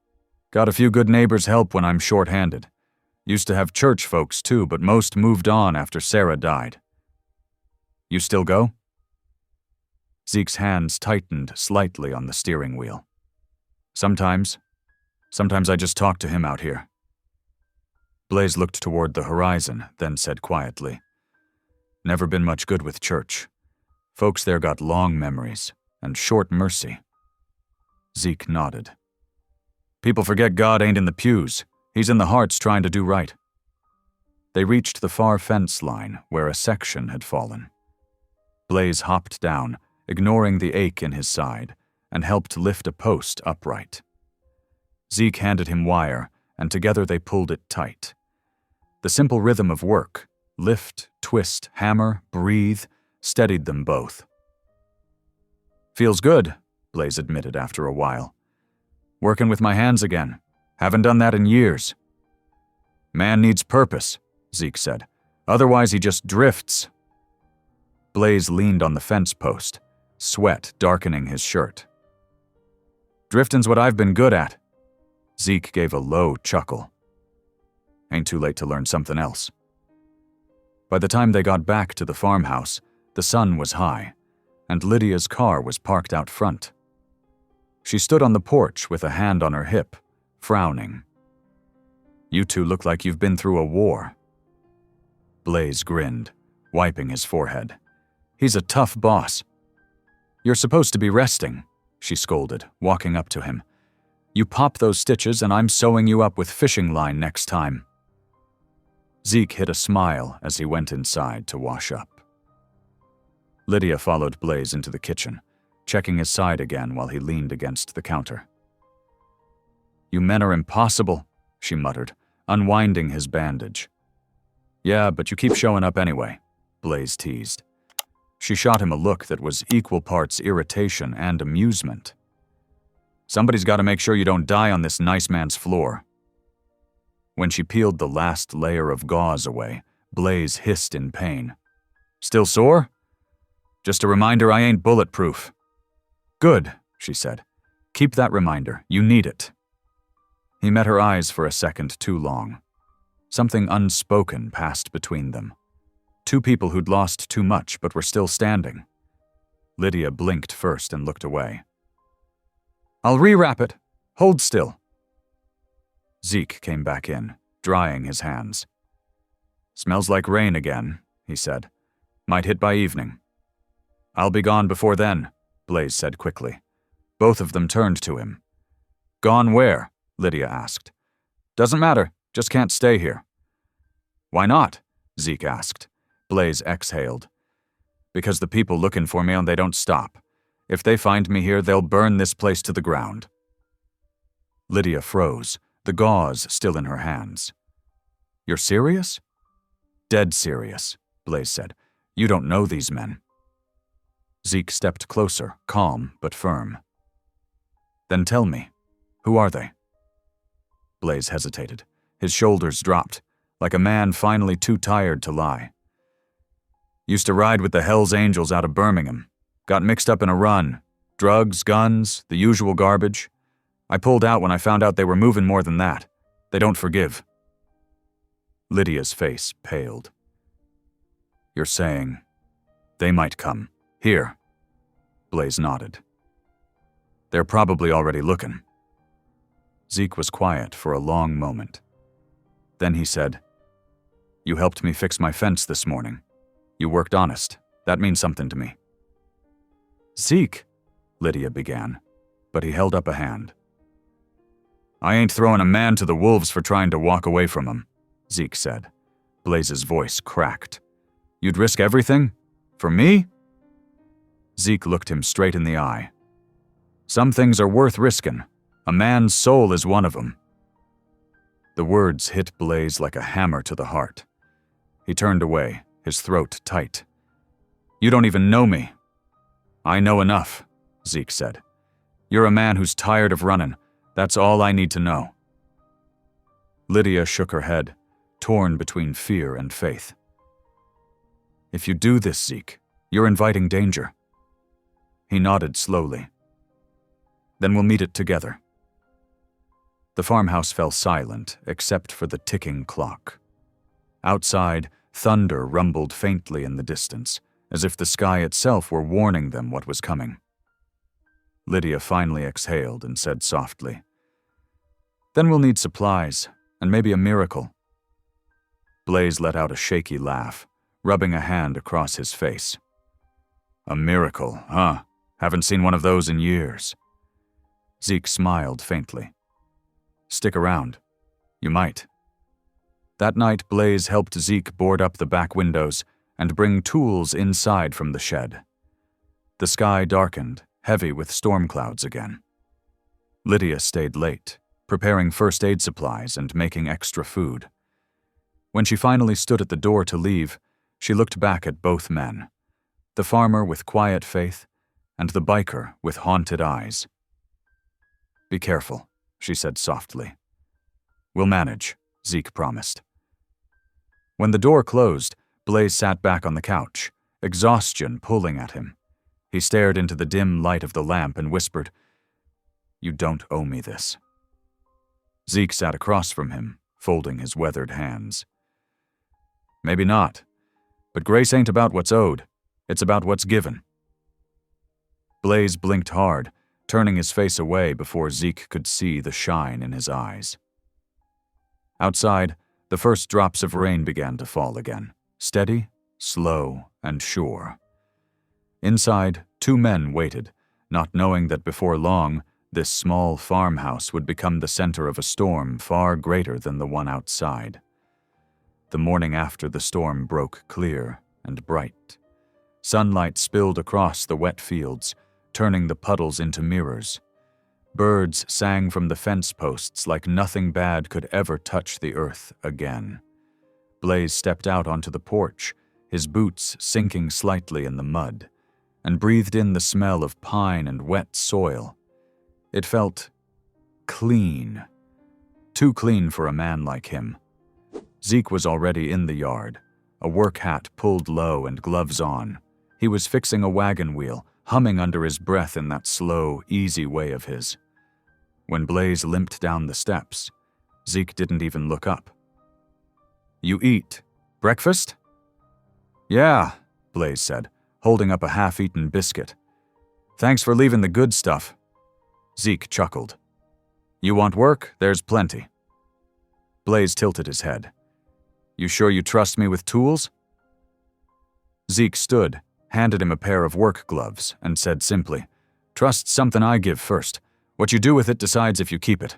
Got a few good neighbors' help when I'm short-handed. Used to have church folks too, but most moved on after Sarah died." "You still go?" Zeke's hands tightened slightly on the steering wheel. Sometimes I just talk to him out here." Blaze looked toward the horizon, then said quietly, "Never been much good with church. Folks there got long memories and short mercy." Zeke nodded. "People forget God ain't in the pews. He's in the hearts trying to do right." They reached the far fence line where a section had fallen. Blaze hopped down, ignoring the ache in his side, and helped lift a post upright. Zeke handed him wire, and together they pulled it tight. The simple rhythm of work, lift, twist, hammer, breathe, steadied them both. "Feels good," Blaze admitted after a while. "Working with my hands again. Haven't done that in years." "Man needs purpose," Zeke said. "Otherwise he just drifts." Blaze leaned on the fence post, sweat darkening his shirt. "Drifting's what I've been good at." Zeke gave a low chuckle. "Ain't too late to learn something else." By the time they got back to the farmhouse, the sun was high, and Lydia's car was parked out front. She stood on the porch with a hand on her hip, frowning. "You two look like you've been through a war." Blaze grinned, wiping his forehead. "He's a tough boss." "You're supposed to be resting," she scolded, walking up to him. "You pop those stitches and I'm sewing you up with fishing line next time." Zeke hid a smile as he went inside to wash up. Lydia followed Blaze into the kitchen, checking his side again while he leaned against the counter. "You men are impossible," she muttered, unwinding his bandage. "Yeah, but you keep showing up anyway," Blaze teased. She shot him a look that was equal parts irritation and amusement. Somebody's got to make sure you don't die on this nice man's floor." When she peeled the last layer of gauze away, Blaze hissed in pain. "Still sore? Just a reminder I ain't bulletproof." "Good," she said. "Keep that reminder. You need it." He met her eyes for a second too long. Something unspoken passed between them. Two people who'd lost too much but were still standing. Lydia blinked first and looked away. "I'll rewrap it. Hold still." Zeke came back in, drying his hands. "Smells like rain again," he said. "Might hit by evening." "I'll be gone before then," Blaze said quickly. Both of them turned to him. "Gone where?" Lydia asked. "Doesn't matter, just can't stay here." "Why not?" Zeke asked. Blaze exhaled. "Because the people looking for me and they don't stop. If they find me here, they'll burn this place to the ground." Lydia froze, the gauze still in her hands. "You're serious?" "Dead serious," Blaze said. "You don't know these men." Zeke stepped closer, calm but firm. "Then tell me, who are they?" Blaze hesitated. His shoulders dropped, like a man finally too tired to lie. "Used to ride with the Hells Angels out of Birmingham. Got mixed up in a run. Drugs, guns, the usual garbage. I pulled out when I found out they were moving more than that. They don't forgive." Lydia's face paled. "You're saying they might come here?" Blaze nodded. "They're probably already looking." Zeke was quiet for a long moment. Then he said, "You helped me fix my fence this morning. You worked honest. That means something to me." "Zeke," Lydia began, but he held up a hand. "I ain't throwing a man to the wolves for trying to walk away from him," Zeke said. Blaze's voice cracked. "You'd risk everything? For me?" Zeke looked him straight in the eye. "Some things are worth risking. A man's soul is one of them." The words hit Blaze like a hammer to the heart. He turned away, his throat tight. "You don't even know me." "I know enough," Zeke said. "You're a man who's tired of running. That's all I need to know." Lydia shook her head, torn between fear and faith. "If you do this, Zeke, you're inviting danger." He nodded slowly. "Then we'll meet it together." The farmhouse fell silent except for the ticking clock. Outside, thunder rumbled faintly in the distance, as if the sky itself were warning them what was coming. Lydia finally exhaled and said softly, "Then we'll need supplies, and maybe a miracle." Blaze let out a shaky laugh, rubbing a hand across his face. "A miracle, huh? Haven't seen one of those in years." Zeke smiled faintly. "Stick around. You might." That night, Blaze helped Zeke board up the back windows and bring tools inside from the shed. The sky darkened, heavy with storm clouds again. Lydia stayed late, preparing first aid supplies and making extra food. When she finally stood at the door to leave, she looked back at both men, the farmer with quiet faith and the biker with haunted eyes. "Be careful," she said softly. "We'll manage," Zeke promised. When the door closed, Blaze sat back on the couch, exhaustion pulling at him. He stared into the dim light of the lamp and whispered, "You don't owe me this." Zeke sat across from him, folding his weathered hands. "Maybe not, but grace ain't about what's owed. It's about what's given." Blaze blinked hard, turning his face away before Zeke could see the shine in his eyes. Outside, the first drops of rain began to fall again, steady, slow, and sure. Inside, two men waited, not knowing that before long, this small farmhouse would become the center of a storm far greater than the one outside. The morning after the storm broke clear and bright. Sunlight spilled across the wet fields, turning the puddles into mirrors. Birds sang from the fence posts like nothing bad could ever touch the earth again. Blaze stepped out onto the porch, his boots sinking slightly in the mud, and breathed in the smell of pine and wet soil. It felt clean. Too clean for a man like him. Zeke was already in the yard, a work hat pulled low and gloves on. He was fixing a wagon wheel, humming under his breath in that slow, easy way of his. When Blaze limped down the steps, Zeke didn't even look up. "You eat. Breakfast?" "Yeah," Blaze said, holding up a half-eaten biscuit. "Thanks for leaving the good stuff." Zeke chuckled. "You want work? There's plenty." Blaze tilted his head. "You sure you trust me with tools?" Zeke stood, handed him a pair of work gloves, and said simply, "Trust's something I give first. What you do with it decides if you keep it."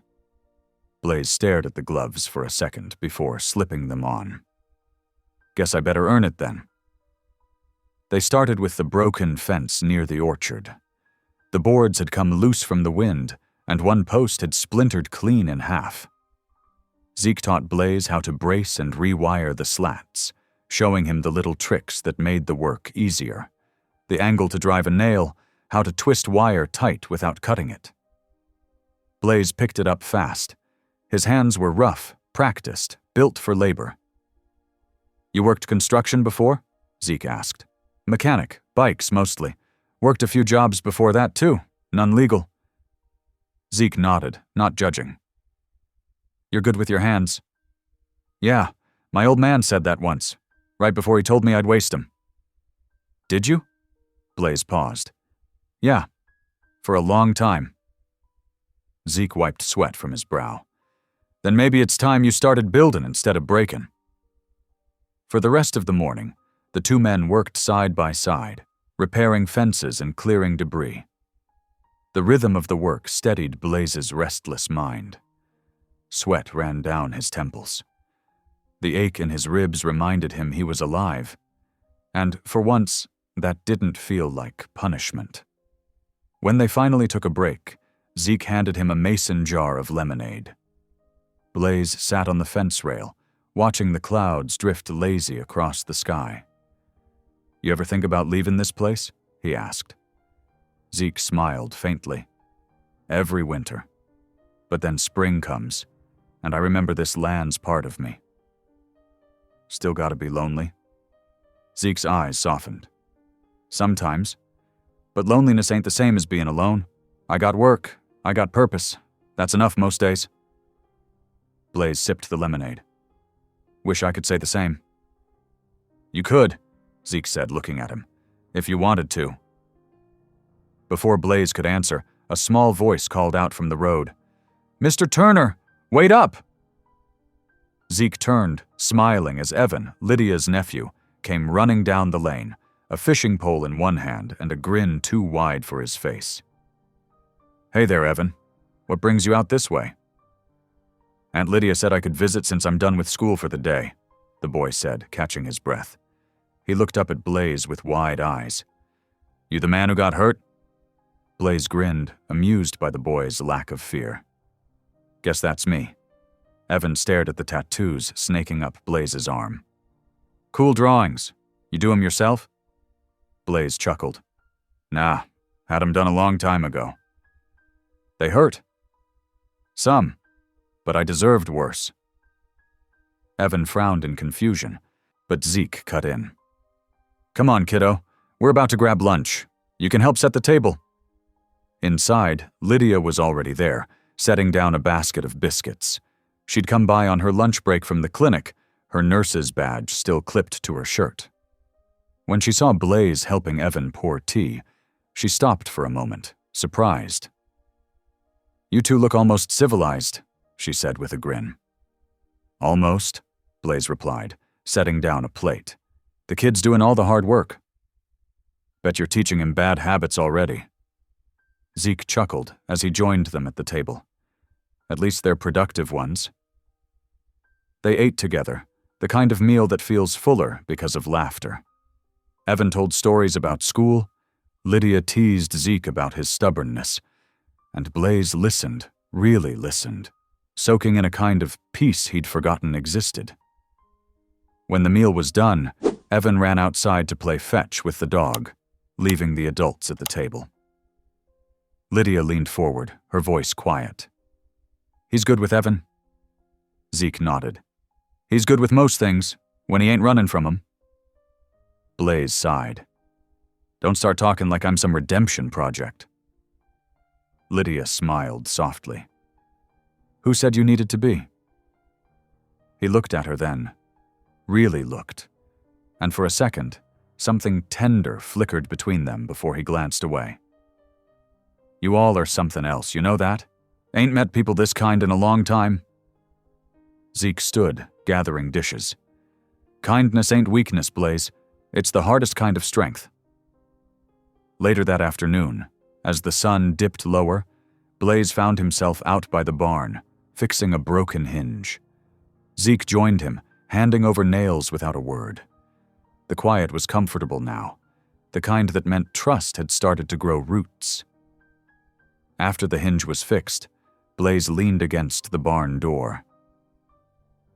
Blaze stared at the gloves for a second before slipping them on. "Guess I better earn it then." They started with the broken fence near the orchard. The boards had come loose from the wind, and one post had splintered clean in half. Zeke taught Blaze how to brace and rewire the slats, showing him the little tricks that made the work easier. The angle to drive a nail, how to twist wire tight without cutting it. Blaze picked it up fast. His hands were rough, practiced, built for labor. "You worked construction before?" Zeke asked. "Mechanic, bikes mostly. Worked a few jobs before that too, none legal." Zeke nodded, not judging. "You're good with your hands?" "Yeah, my old man said that once, right before he told me I'd waste 'em." "Did you?" Blaze paused. "Yeah, for a long time." Zeke wiped sweat from his brow. "Then maybe it's time you started building instead of breaking." For the rest of the morning, the two men worked side by side, repairing fences and clearing debris. The rhythm of the work steadied Blaze's restless mind. Sweat ran down his temples. The ache in his ribs reminded him he was alive, and for once, that didn't feel like punishment. When they finally took a break, Zeke handed him a mason jar of lemonade. Blaze sat on the fence rail, watching the clouds drift lazy across the sky. "You ever think about leaving this place?" he asked. Zeke smiled faintly. "Every winter. But then spring comes, and I remember this land's part of me." "Still gotta be lonely?" Zeke's eyes softened. "Sometimes. But loneliness ain't the same as being alone. I got work. I got purpose. That's enough most days." Blaze sipped the lemonade. "Wish I could say the same." "You could," Zeke said, looking at him, "if you wanted to." Before Blaze could answer, a small voice called out from the road, "Mr. Turner, wait up!" Zeke turned, smiling as Evan, Lydia's nephew, came running down the lane, a fishing pole in one hand and a grin too wide for his face. "Hey there, Evan. What brings you out this way?" "Aunt Lydia said I could visit since I'm done with school for the day," the boy said, catching his breath. He looked up at Blaze with wide eyes. "You the man who got hurt?" Blaze grinned, amused by the boy's lack of fear. "Guess that's me." Evan stared at the tattoos snaking up Blaze's arm. "Cool drawings. You do 'em yourself?" Blaze chuckled. "Nah, had 'em done a long time ago." "They hurt?" "Some, but I deserved worse." Evan frowned in confusion, but Zeke cut in. "Come on, kiddo. We're about to grab lunch. You can help set the table." Inside, Lydia was already there, setting down a basket of biscuits. She'd come by on her lunch break from the clinic, her nurse's badge still clipped to her shirt. When she saw Blaze helping Evan pour tea, she stopped for a moment, surprised. "You two look almost civilized," she said with a grin. "Almost," Blaze replied, setting down a plate. "The kid's doing all the hard work." "Bet you're teaching him bad habits already." Zeke chuckled as he joined them at the table. "At least they're productive ones." They ate together, the kind of meal that feels fuller because of laughter. Evan told stories about school, Lydia teased Zeke about his stubbornness, and Blaze listened, really listened, soaking in a kind of peace he'd forgotten existed. When the meal was done, Evan ran outside to play fetch with the dog, leaving the adults at the table. Lydia leaned forward, her voice quiet. He's good with Evan? Zeke nodded. He's good with most things, when he ain't running from 'em. Blaze sighed. Don't start talking like I'm some redemption project. Lydia smiled softly. Who said you needed to be? He looked at her then, really looked, and for a second, something tender flickered between them before he glanced away. You all are something else, you know that? Ain't met people this kind in a long time. Zeke stood, gathering dishes. Kindness ain't weakness, Blaze. It's the hardest kind of strength. Later that afternoon, as the sun dipped lower, Blaze found himself out by the barn, fixing a broken hinge. Zeke joined him, handing over nails without a word. The quiet was comfortable now, the kind that meant trust had started to grow roots. After the hinge was fixed, Blaze leaned against the barn door.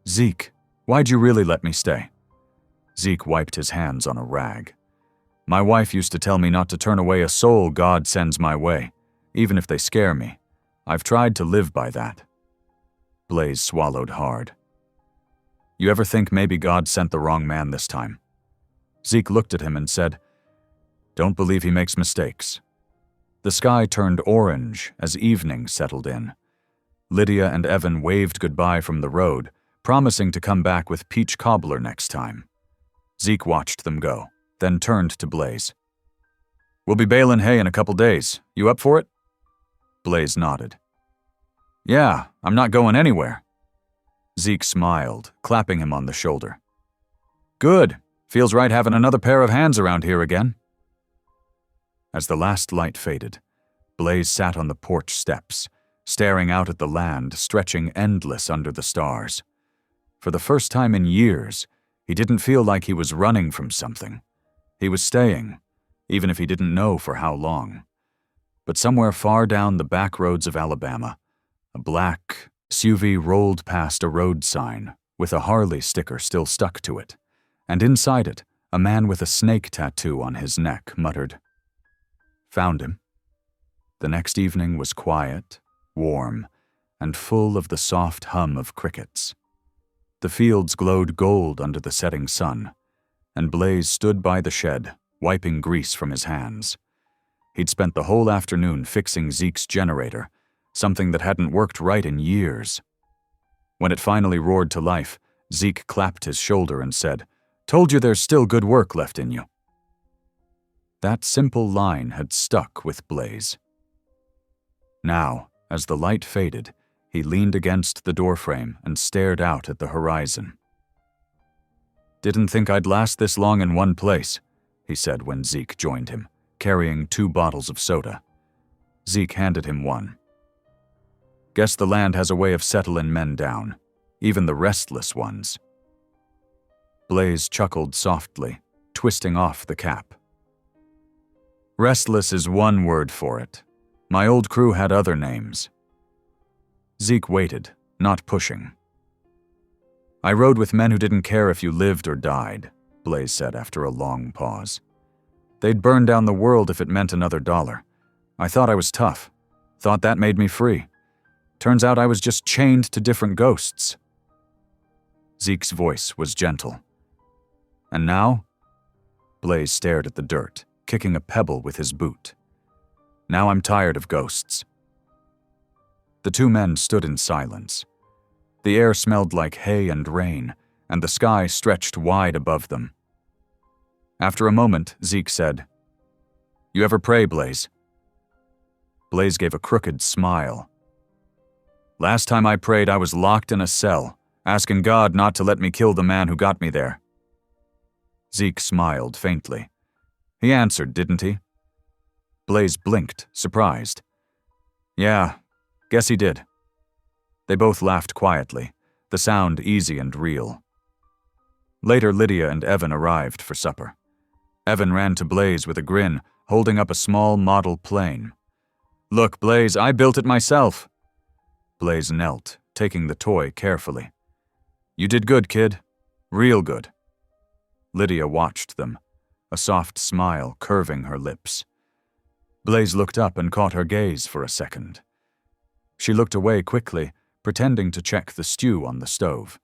Zeke, why'd you really let me stay? Zeke wiped his hands on a rag. My wife used to tell me not to turn away a soul God sends my way, even if they scare me. I've tried to live by that. Blaze swallowed hard. You ever think maybe God sent the wrong man this time? Zeke looked at him and said, Don't believe he makes mistakes. The sky turned orange as evening settled in. Lydia and Evan waved goodbye from the road, promising to come back with peach cobbler next time. Zeke watched them go, then turned to Blaze. We'll be baling hay in a couple days. You up for it? Blaze nodded. Yeah, I'm not going anywhere. Zeke smiled, clapping him on the shoulder. Good. Feels right having another pair of hands around here again. As the last light faded, Blaze sat on the porch steps, staring out at the land stretching endless under the stars. For the first time in years, he didn't feel like he was running from something. He was staying, even if he didn't know for how long. But somewhere far down the back roads of Alabama, a black SUV rolled past a road sign with a Harley sticker still stuck to it, and inside it, a man with a snake tattoo on his neck muttered, Found him. The next evening was quiet, warm, and full of the soft hum of crickets. The fields glowed gold under the setting sun, and Blaze stood by the shed, wiping grease from his hands. He'd spent the whole afternoon fixing Zeke's generator, something that hadn't worked right in years. When it finally roared to life, Zeke clapped his shoulder and said, Told you there's still good work left in you. That simple line had stuck with Blaze. Now, as the light faded, he leaned against the doorframe and stared out at the horizon. Didn't think I'd last this long in one place, he said when Zeke joined him, carrying 2 bottles of soda. Zeke handed him one. Guess the land has a way of settling men down, even the restless ones. Blaze chuckled softly, twisting off the cap. Restless is one word for it. My old crew had other names. Zeke waited, not pushing. I rode with men who didn't care if you lived or died, Blaze said after a long pause. They'd burn down the world if it meant another dollar. I thought I was tough. Thought that made me free. Turns out I was just chained to different ghosts. Zeke's voice was gentle. And now? Blaze stared at the dirt, kicking a pebble with his boot. Now I'm tired of ghosts. The 2 men stood in silence. The air smelled like hay and rain, and the sky stretched wide above them. After a moment, Zeke said, You ever pray, Blaze? Blaze gave a crooked smile. Last time I prayed, I was locked in a cell, asking God not to let me kill the man who got me there. Zeke smiled faintly. He answered, didn't he? Blaze blinked, surprised. Yeah, guess he did. They both laughed quietly, the sound easy and real. Later, Lydia and Evan arrived for supper. Evan ran to Blaze with a grin, holding up a small model plane. Look, Blaze, I built it myself. Blaze knelt, taking the toy carefully. You did good, kid. Real good. Lydia watched them, a soft smile curving her lips. Blaze looked up and caught her gaze for a second. She looked away quickly, pretending to check the stew on the stove.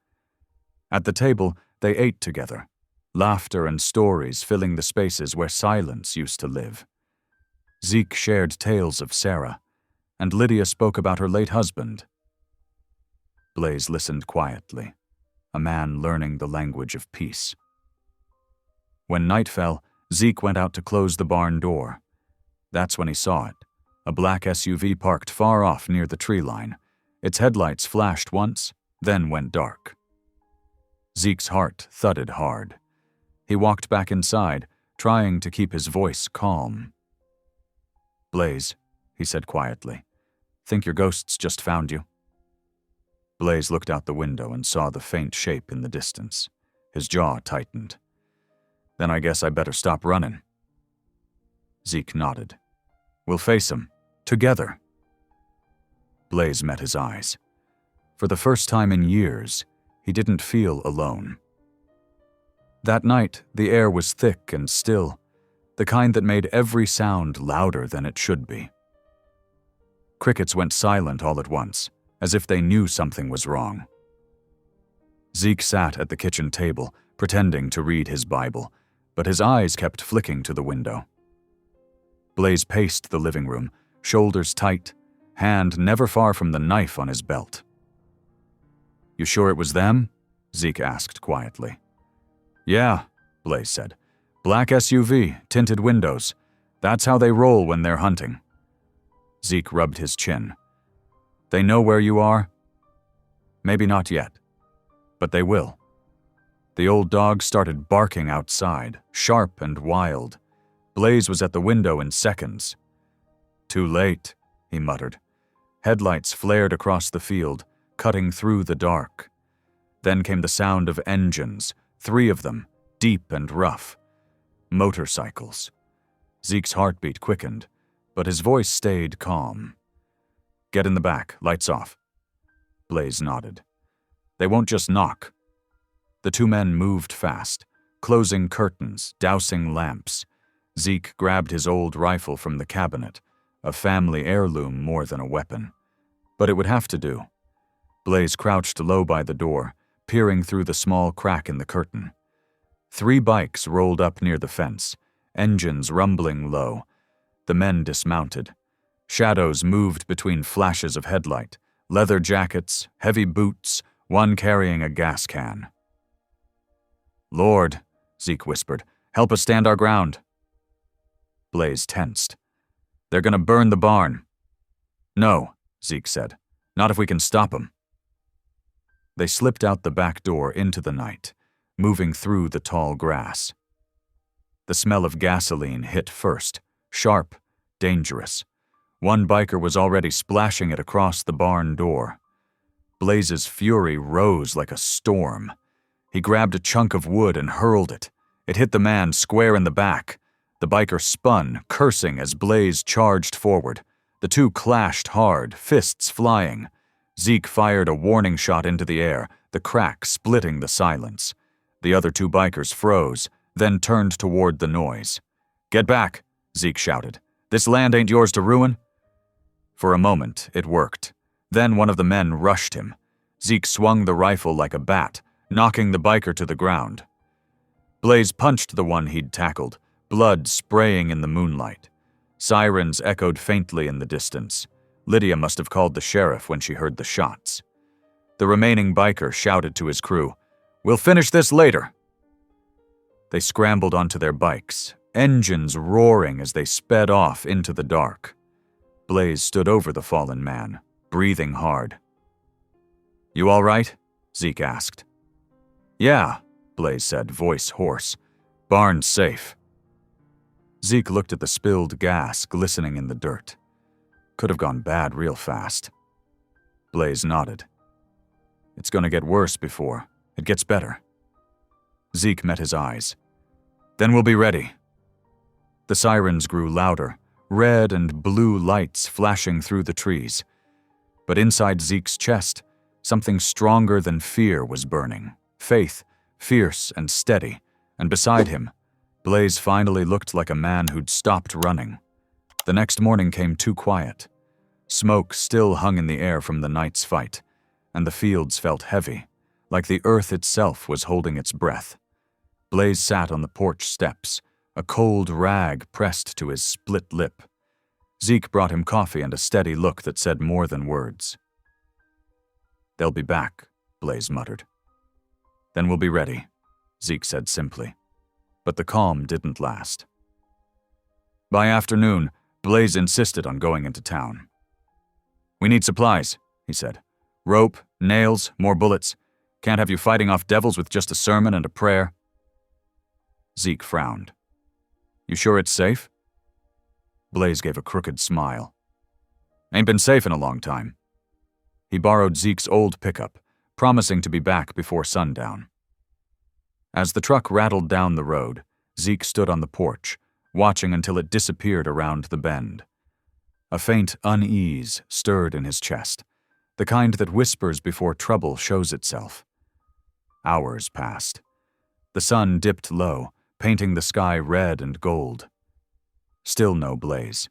At the table, they ate together, laughter and stories filling the spaces where silence used to live. Zeke shared tales of Sarah, and Lydia spoke about her late husband. Blaze listened quietly, a man learning the language of peace. When night fell, Zeke went out to close the barn door. That's when he saw it, a black SUV parked far off near the tree line. Its headlights flashed once, then went dark. Zeke's heart thudded hard. He walked back inside, trying to keep his voice calm. "Blaze," he said quietly, "think your ghosts just found you?" Blaze looked out the window and saw the faint shape in the distance. His jaw tightened. "Then I guess I better stop running." Zeke nodded. "We'll face him. Together." Blaze met his eyes. For the first time in years, he didn't feel alone. That night, the air was thick and still, the kind that made every sound louder than it should be. Crickets went silent all at once, as if they knew something was wrong. Zeke sat at the kitchen table, pretending to read his Bible, but his eyes kept flicking to the window. Blaze paced the living room, shoulders tight, hand never far from the knife on his belt. "You sure it was them?" Zeke asked quietly. "Yeah," Blaze said. "Black SUV, tinted windows. That's how they roll when they're hunting." Zeke rubbed his chin. "They know where you are?" "Maybe not yet, but they will." The old dog started barking outside, sharp and wild. Blaze was at the window in seconds. "Too late," he muttered. Headlights flared across the field, cutting through the dark. Then came the sound of engines, 3 of them, deep and rough. Motorcycles. Zeke's heartbeat quickened, but his voice stayed calm. "Get in the back, lights off." Blaze nodded. "They won't just knock." The 2 men moved fast, closing curtains, dousing lamps. Zeke grabbed his old rifle from the cabinet, a family heirloom more than a weapon. But it would have to do. Blaze crouched low by the door, peering through the small crack in the curtain. 3 bikes rolled up near the fence, engines rumbling low. The men dismounted. Shadows moved between flashes of headlight, leather jackets, heavy boots, one carrying a gas can. "Lord," Zeke whispered, "help us stand our ground." Blaze tensed. "They're gonna burn the barn." "No," Zeke said. "Not if we can stop them." They slipped out the back door into the night, moving through the tall grass. The smell of gasoline hit first, sharp, dangerous. One biker was already splashing it across the barn door. Blaze's fury rose like a storm. He grabbed a chunk of wood and hurled it. It hit the man square in the back. The biker spun, cursing as Blaze charged forward. The 2 clashed hard, fists flying. Zeke fired a warning shot into the air, the crack splitting the silence. The other 2 bikers froze, then turned toward the noise. "Get back," Zeke shouted. "This land ain't yours to ruin." For a moment, it worked. Then one of the men rushed him. Zeke swung the rifle like a bat, knocking the biker to the ground. Blaze punched the one he'd tackled, blood spraying in the moonlight. Sirens echoed faintly in the distance. Lydia must have called the sheriff when she heard the shots. The remaining biker shouted to his crew, "We'll finish this later." They scrambled onto their bikes, engines roaring as they sped off into the dark. Blaze stood over the fallen man, breathing hard. "You all right?" Zeke asked. "Yeah," Blaze said, voice hoarse. "Barn's safe." Zeke looked at the spilled gas glistening in the dirt. Could have gone bad real fast. Blaze nodded. "It's gonna get worse before it gets better." Zeke met his eyes. "Then we'll be ready." The sirens grew louder, red and blue lights flashing through the trees. But inside Zeke's chest, something stronger than fear was burning. Faith, fierce and steady, and beside him, Blaze finally looked like a man who'd stopped running. The next morning came too quiet. Smoke still hung in the air from the night's fight, and the fields felt heavy, like the earth itself was holding its breath. Blaze sat on the porch steps, a cold rag pressed to his split lip. Zeke brought him coffee and a steady look that said more than words. "They'll be back," Blaze muttered. "Then we'll be ready," Zeke said simply. But the calm didn't last. By afternoon, Blaze insisted on going into town. "We need supplies," he said. "Rope, nails, more bullets. Can't have you fighting off devils with just a sermon and a prayer." Zeke frowned. "You sure it's safe?" Blaze gave a crooked smile. "Ain't been safe in a long time." He borrowed Zeke's old pickup, promising to be back before sundown. As the truck rattled down the road, Zeke stood on the porch, watching until it disappeared around the bend. A faint unease stirred in his chest, the kind that whispers before trouble shows itself. Hours passed. The sun dipped low, painting the sky red and gold. Still no Blaze.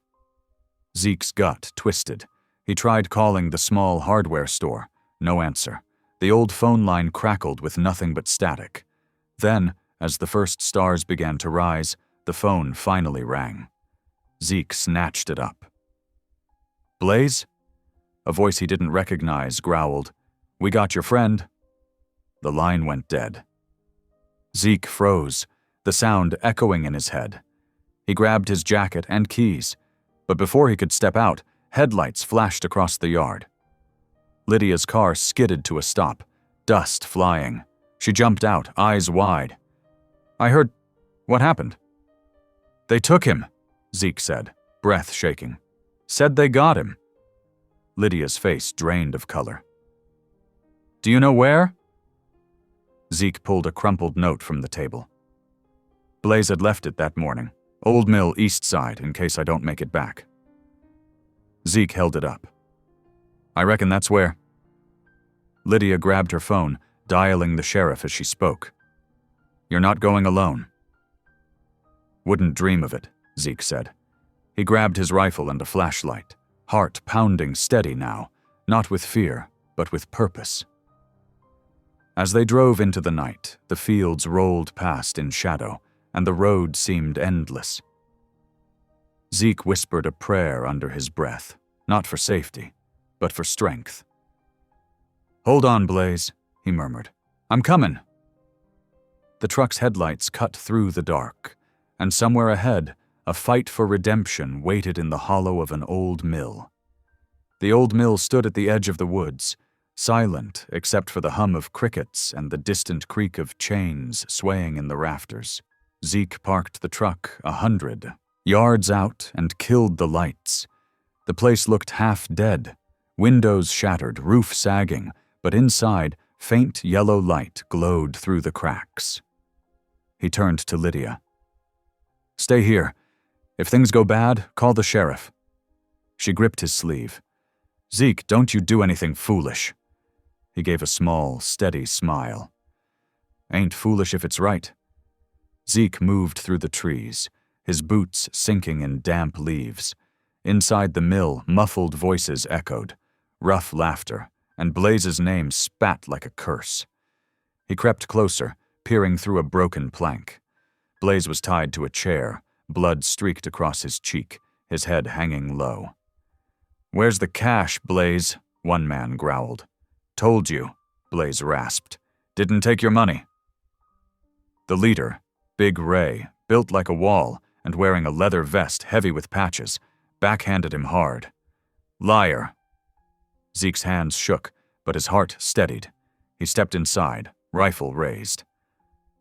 Zeke's gut twisted. He tried calling the small hardware store. No answer. The old phone line crackled with nothing but static. Then, as the first stars began to rise, the phone finally rang. Zeke snatched it up. "Blaze?" A voice he didn't recognize growled, "We got your friend." The line went dead. Zeke froze, the sound echoing in his head. He grabbed his jacket and keys, but before he could step out, headlights flashed across the yard. Lydia's car skidded to a stop, dust flying. She jumped out, eyes wide. "I heard... What happened?" "They took him," Zeke said, breath shaking. "Said they got him." Lydia's face drained of color. "Do you know where?" Zeke pulled a crumpled note from the table. "Blaze had left it that morning. Old Mill, East Side, in case I don't make it back." Zeke held it up. "I reckon that's where." Lydia grabbed her phone, dialing the sheriff as she spoke. "You're not going alone." "Wouldn't dream of it," Zeke said. He grabbed his rifle and a flashlight, heart pounding steady now, not with fear, but with purpose. As they drove into the night, the fields rolled past in shadow, and the road seemed endless. Zeke whispered a prayer under his breath, not for safety, but for strength. "Hold on, Blaze," he murmured. "I'm coming." The truck's headlights cut through the dark, and somewhere ahead, a fight for redemption waited in the hollow of an old mill. The old mill stood at the edge of the woods, silent except for the hum of crickets and the distant creak of chains swaying in the rafters. Zeke parked the truck 100 yards out and killed the lights. The place looked half dead, windows shattered, roof sagging, but inside, faint yellow light glowed through the cracks. He turned to Lydia. "Stay here. If things go bad, call the sheriff." She gripped his sleeve. "Zeke, don't you do anything foolish." He gave a small, steady smile. "Ain't foolish if it's right." Zeke moved through the trees, his boots sinking in damp leaves. Inside the mill, muffled voices echoed, rough laughter, and Blaze's name spat like a curse. He crept closer, peering through a broken plank. Blaze was tied to a chair, blood streaked across his cheek, his head hanging low. "Where's the cash, Blaze?" one man growled. "Told you," Blaze rasped. "Didn't take your money." The leader, Big Ray, built like a wall and wearing a leather vest heavy with patches, backhanded him hard. "Liar." Zeke's hands shook, but his heart steadied. He stepped inside, rifle raised.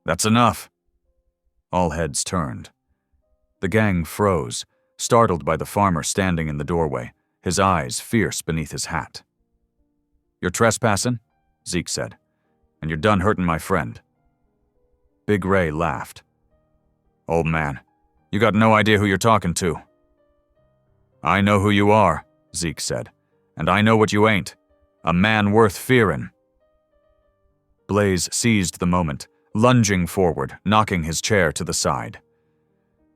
"That's enough." All heads turned. The gang froze, startled by the farmer standing in the doorway, his eyes fierce beneath his hat. "You're trespassing," Zeke said, "and you're done hurting my friend." Big Ray laughed. "Old man, you got no idea who you're talking to." "I know who you are," Zeke said, "and I know what you ain't. A man worth fearing." Blaze seized the moment, lunging forward, knocking his chair to the side.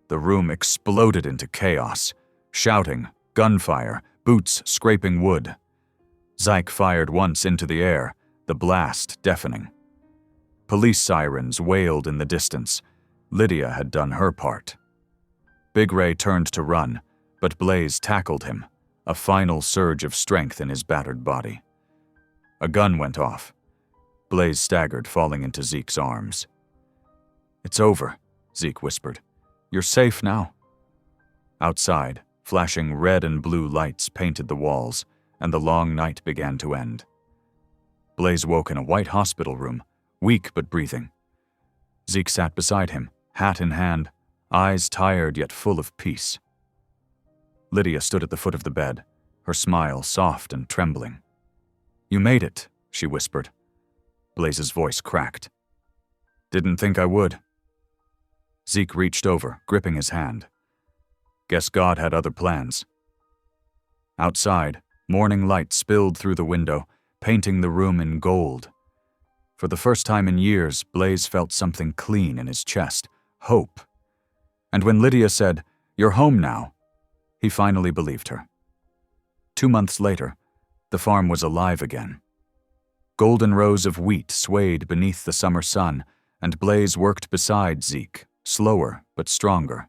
The room exploded into chaos. Shouting, gunfire, boots scraping wood. Zyke fired once into the air, the blast deafening. Police sirens wailed in the distance. Lydia had done her part. Big Ray turned to run, but Blaze tackled him, a final surge of strength in his battered body. A gun went off. Blaze staggered, falling into Zeke's arms. "It's over," Zeke whispered. "You're safe now." Outside, flashing red and blue lights painted the walls, and the long night began to end. Blaze woke in a white hospital room, weak but breathing. Zeke sat beside him, hat in hand, eyes tired yet full of peace. Lydia stood at the foot of the bed, her smile soft and trembling. "You made it," she whispered. Blaze's voice cracked. "Didn't think I would." Zeke reached over, gripping his hand. "Guess God had other plans." Outside, morning light spilled through the window, painting the room in gold. For the first time in years, Blaze felt something clean in his chest, hope. And when Lydia said, "You're home now," he finally believed her. 2 months later, the farm was alive again. Golden rows of wheat swayed beneath the summer sun, and Blaze worked beside Zeke, slower but stronger.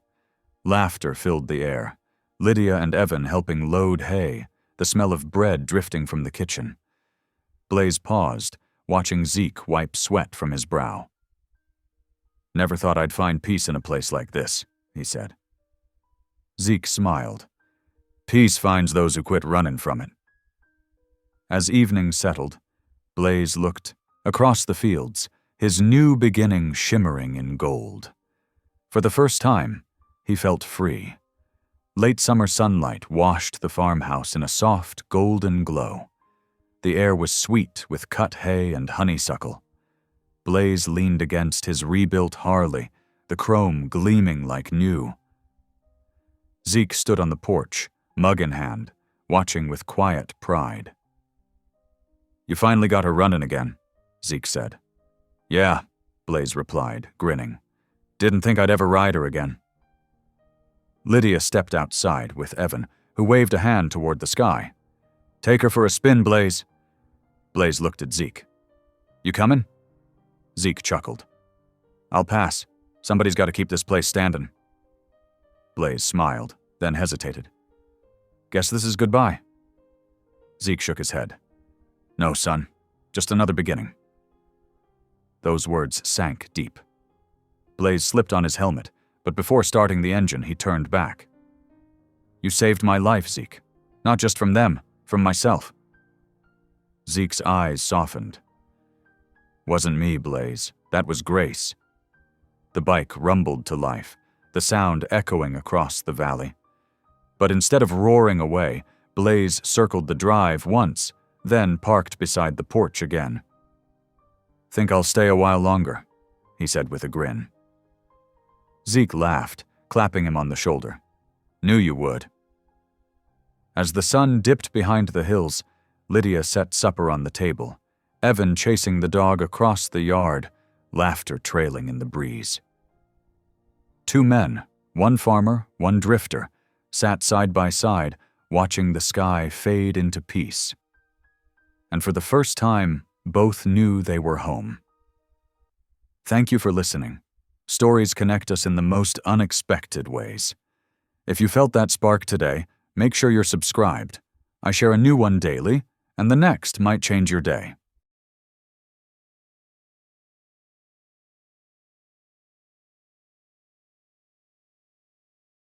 Laughter filled the air, Lydia and Evan helping load hay, the smell of bread drifting from the kitchen. Blaze paused, watching Zeke wipe sweat from his brow. "Never thought I'd find peace in a place like this," he said. Zeke smiled. "Peace finds those who quit running from it." As evening settled, Blaze looked across the fields, his new beginning shimmering in gold. For the first time, he felt free. Late summer sunlight washed the farmhouse in a soft, golden glow. The air was sweet with cut hay and honeysuckle. Blaze leaned against his rebuilt Harley, the chrome gleaming like new. Zeke stood on the porch, mug in hand, watching with quiet pride. "You finally got her running again," Zeke said. "Yeah," Blaze replied, grinning. "Didn't think I'd ever ride her again." Lydia stepped outside with Evan, who waved a hand toward the sky. "Take her for a spin, Blaze." Blaze looked at Zeke. "You coming?" Zeke chuckled. "I'll pass. Somebody's got to keep this place standing." Blaze smiled, then hesitated. "Guess this is goodbye." Zeke shook his head. "No, son. Just another beginning." Those words sank deep. Blaze slipped on his helmet, but before starting the engine, he turned back. "You saved my life, Zeke. Not just from them, from myself." Zeke's eyes softened. "Wasn't me, Blaze. That was Grace." The bike rumbled to life, the sound echoing across the valley. But instead of roaring away, Blaze circled the drive once, then parked beside the porch again. "Think I'll stay a while longer," he said with a grin. Zeke laughed, clapping him on the shoulder. "Knew you would." As the sun dipped behind the hills, Lydia set supper on the table, Evan chasing the dog across the yard, laughter trailing in the breeze. 2 men, one farmer, one drifter, sat side by side, watching the sky fade into peace. And for the first time, both knew they were home. Thank you for listening. Stories connect us in the most unexpected ways. If you felt that spark today, make sure you're subscribed. I share a new one daily, and the next might change your day.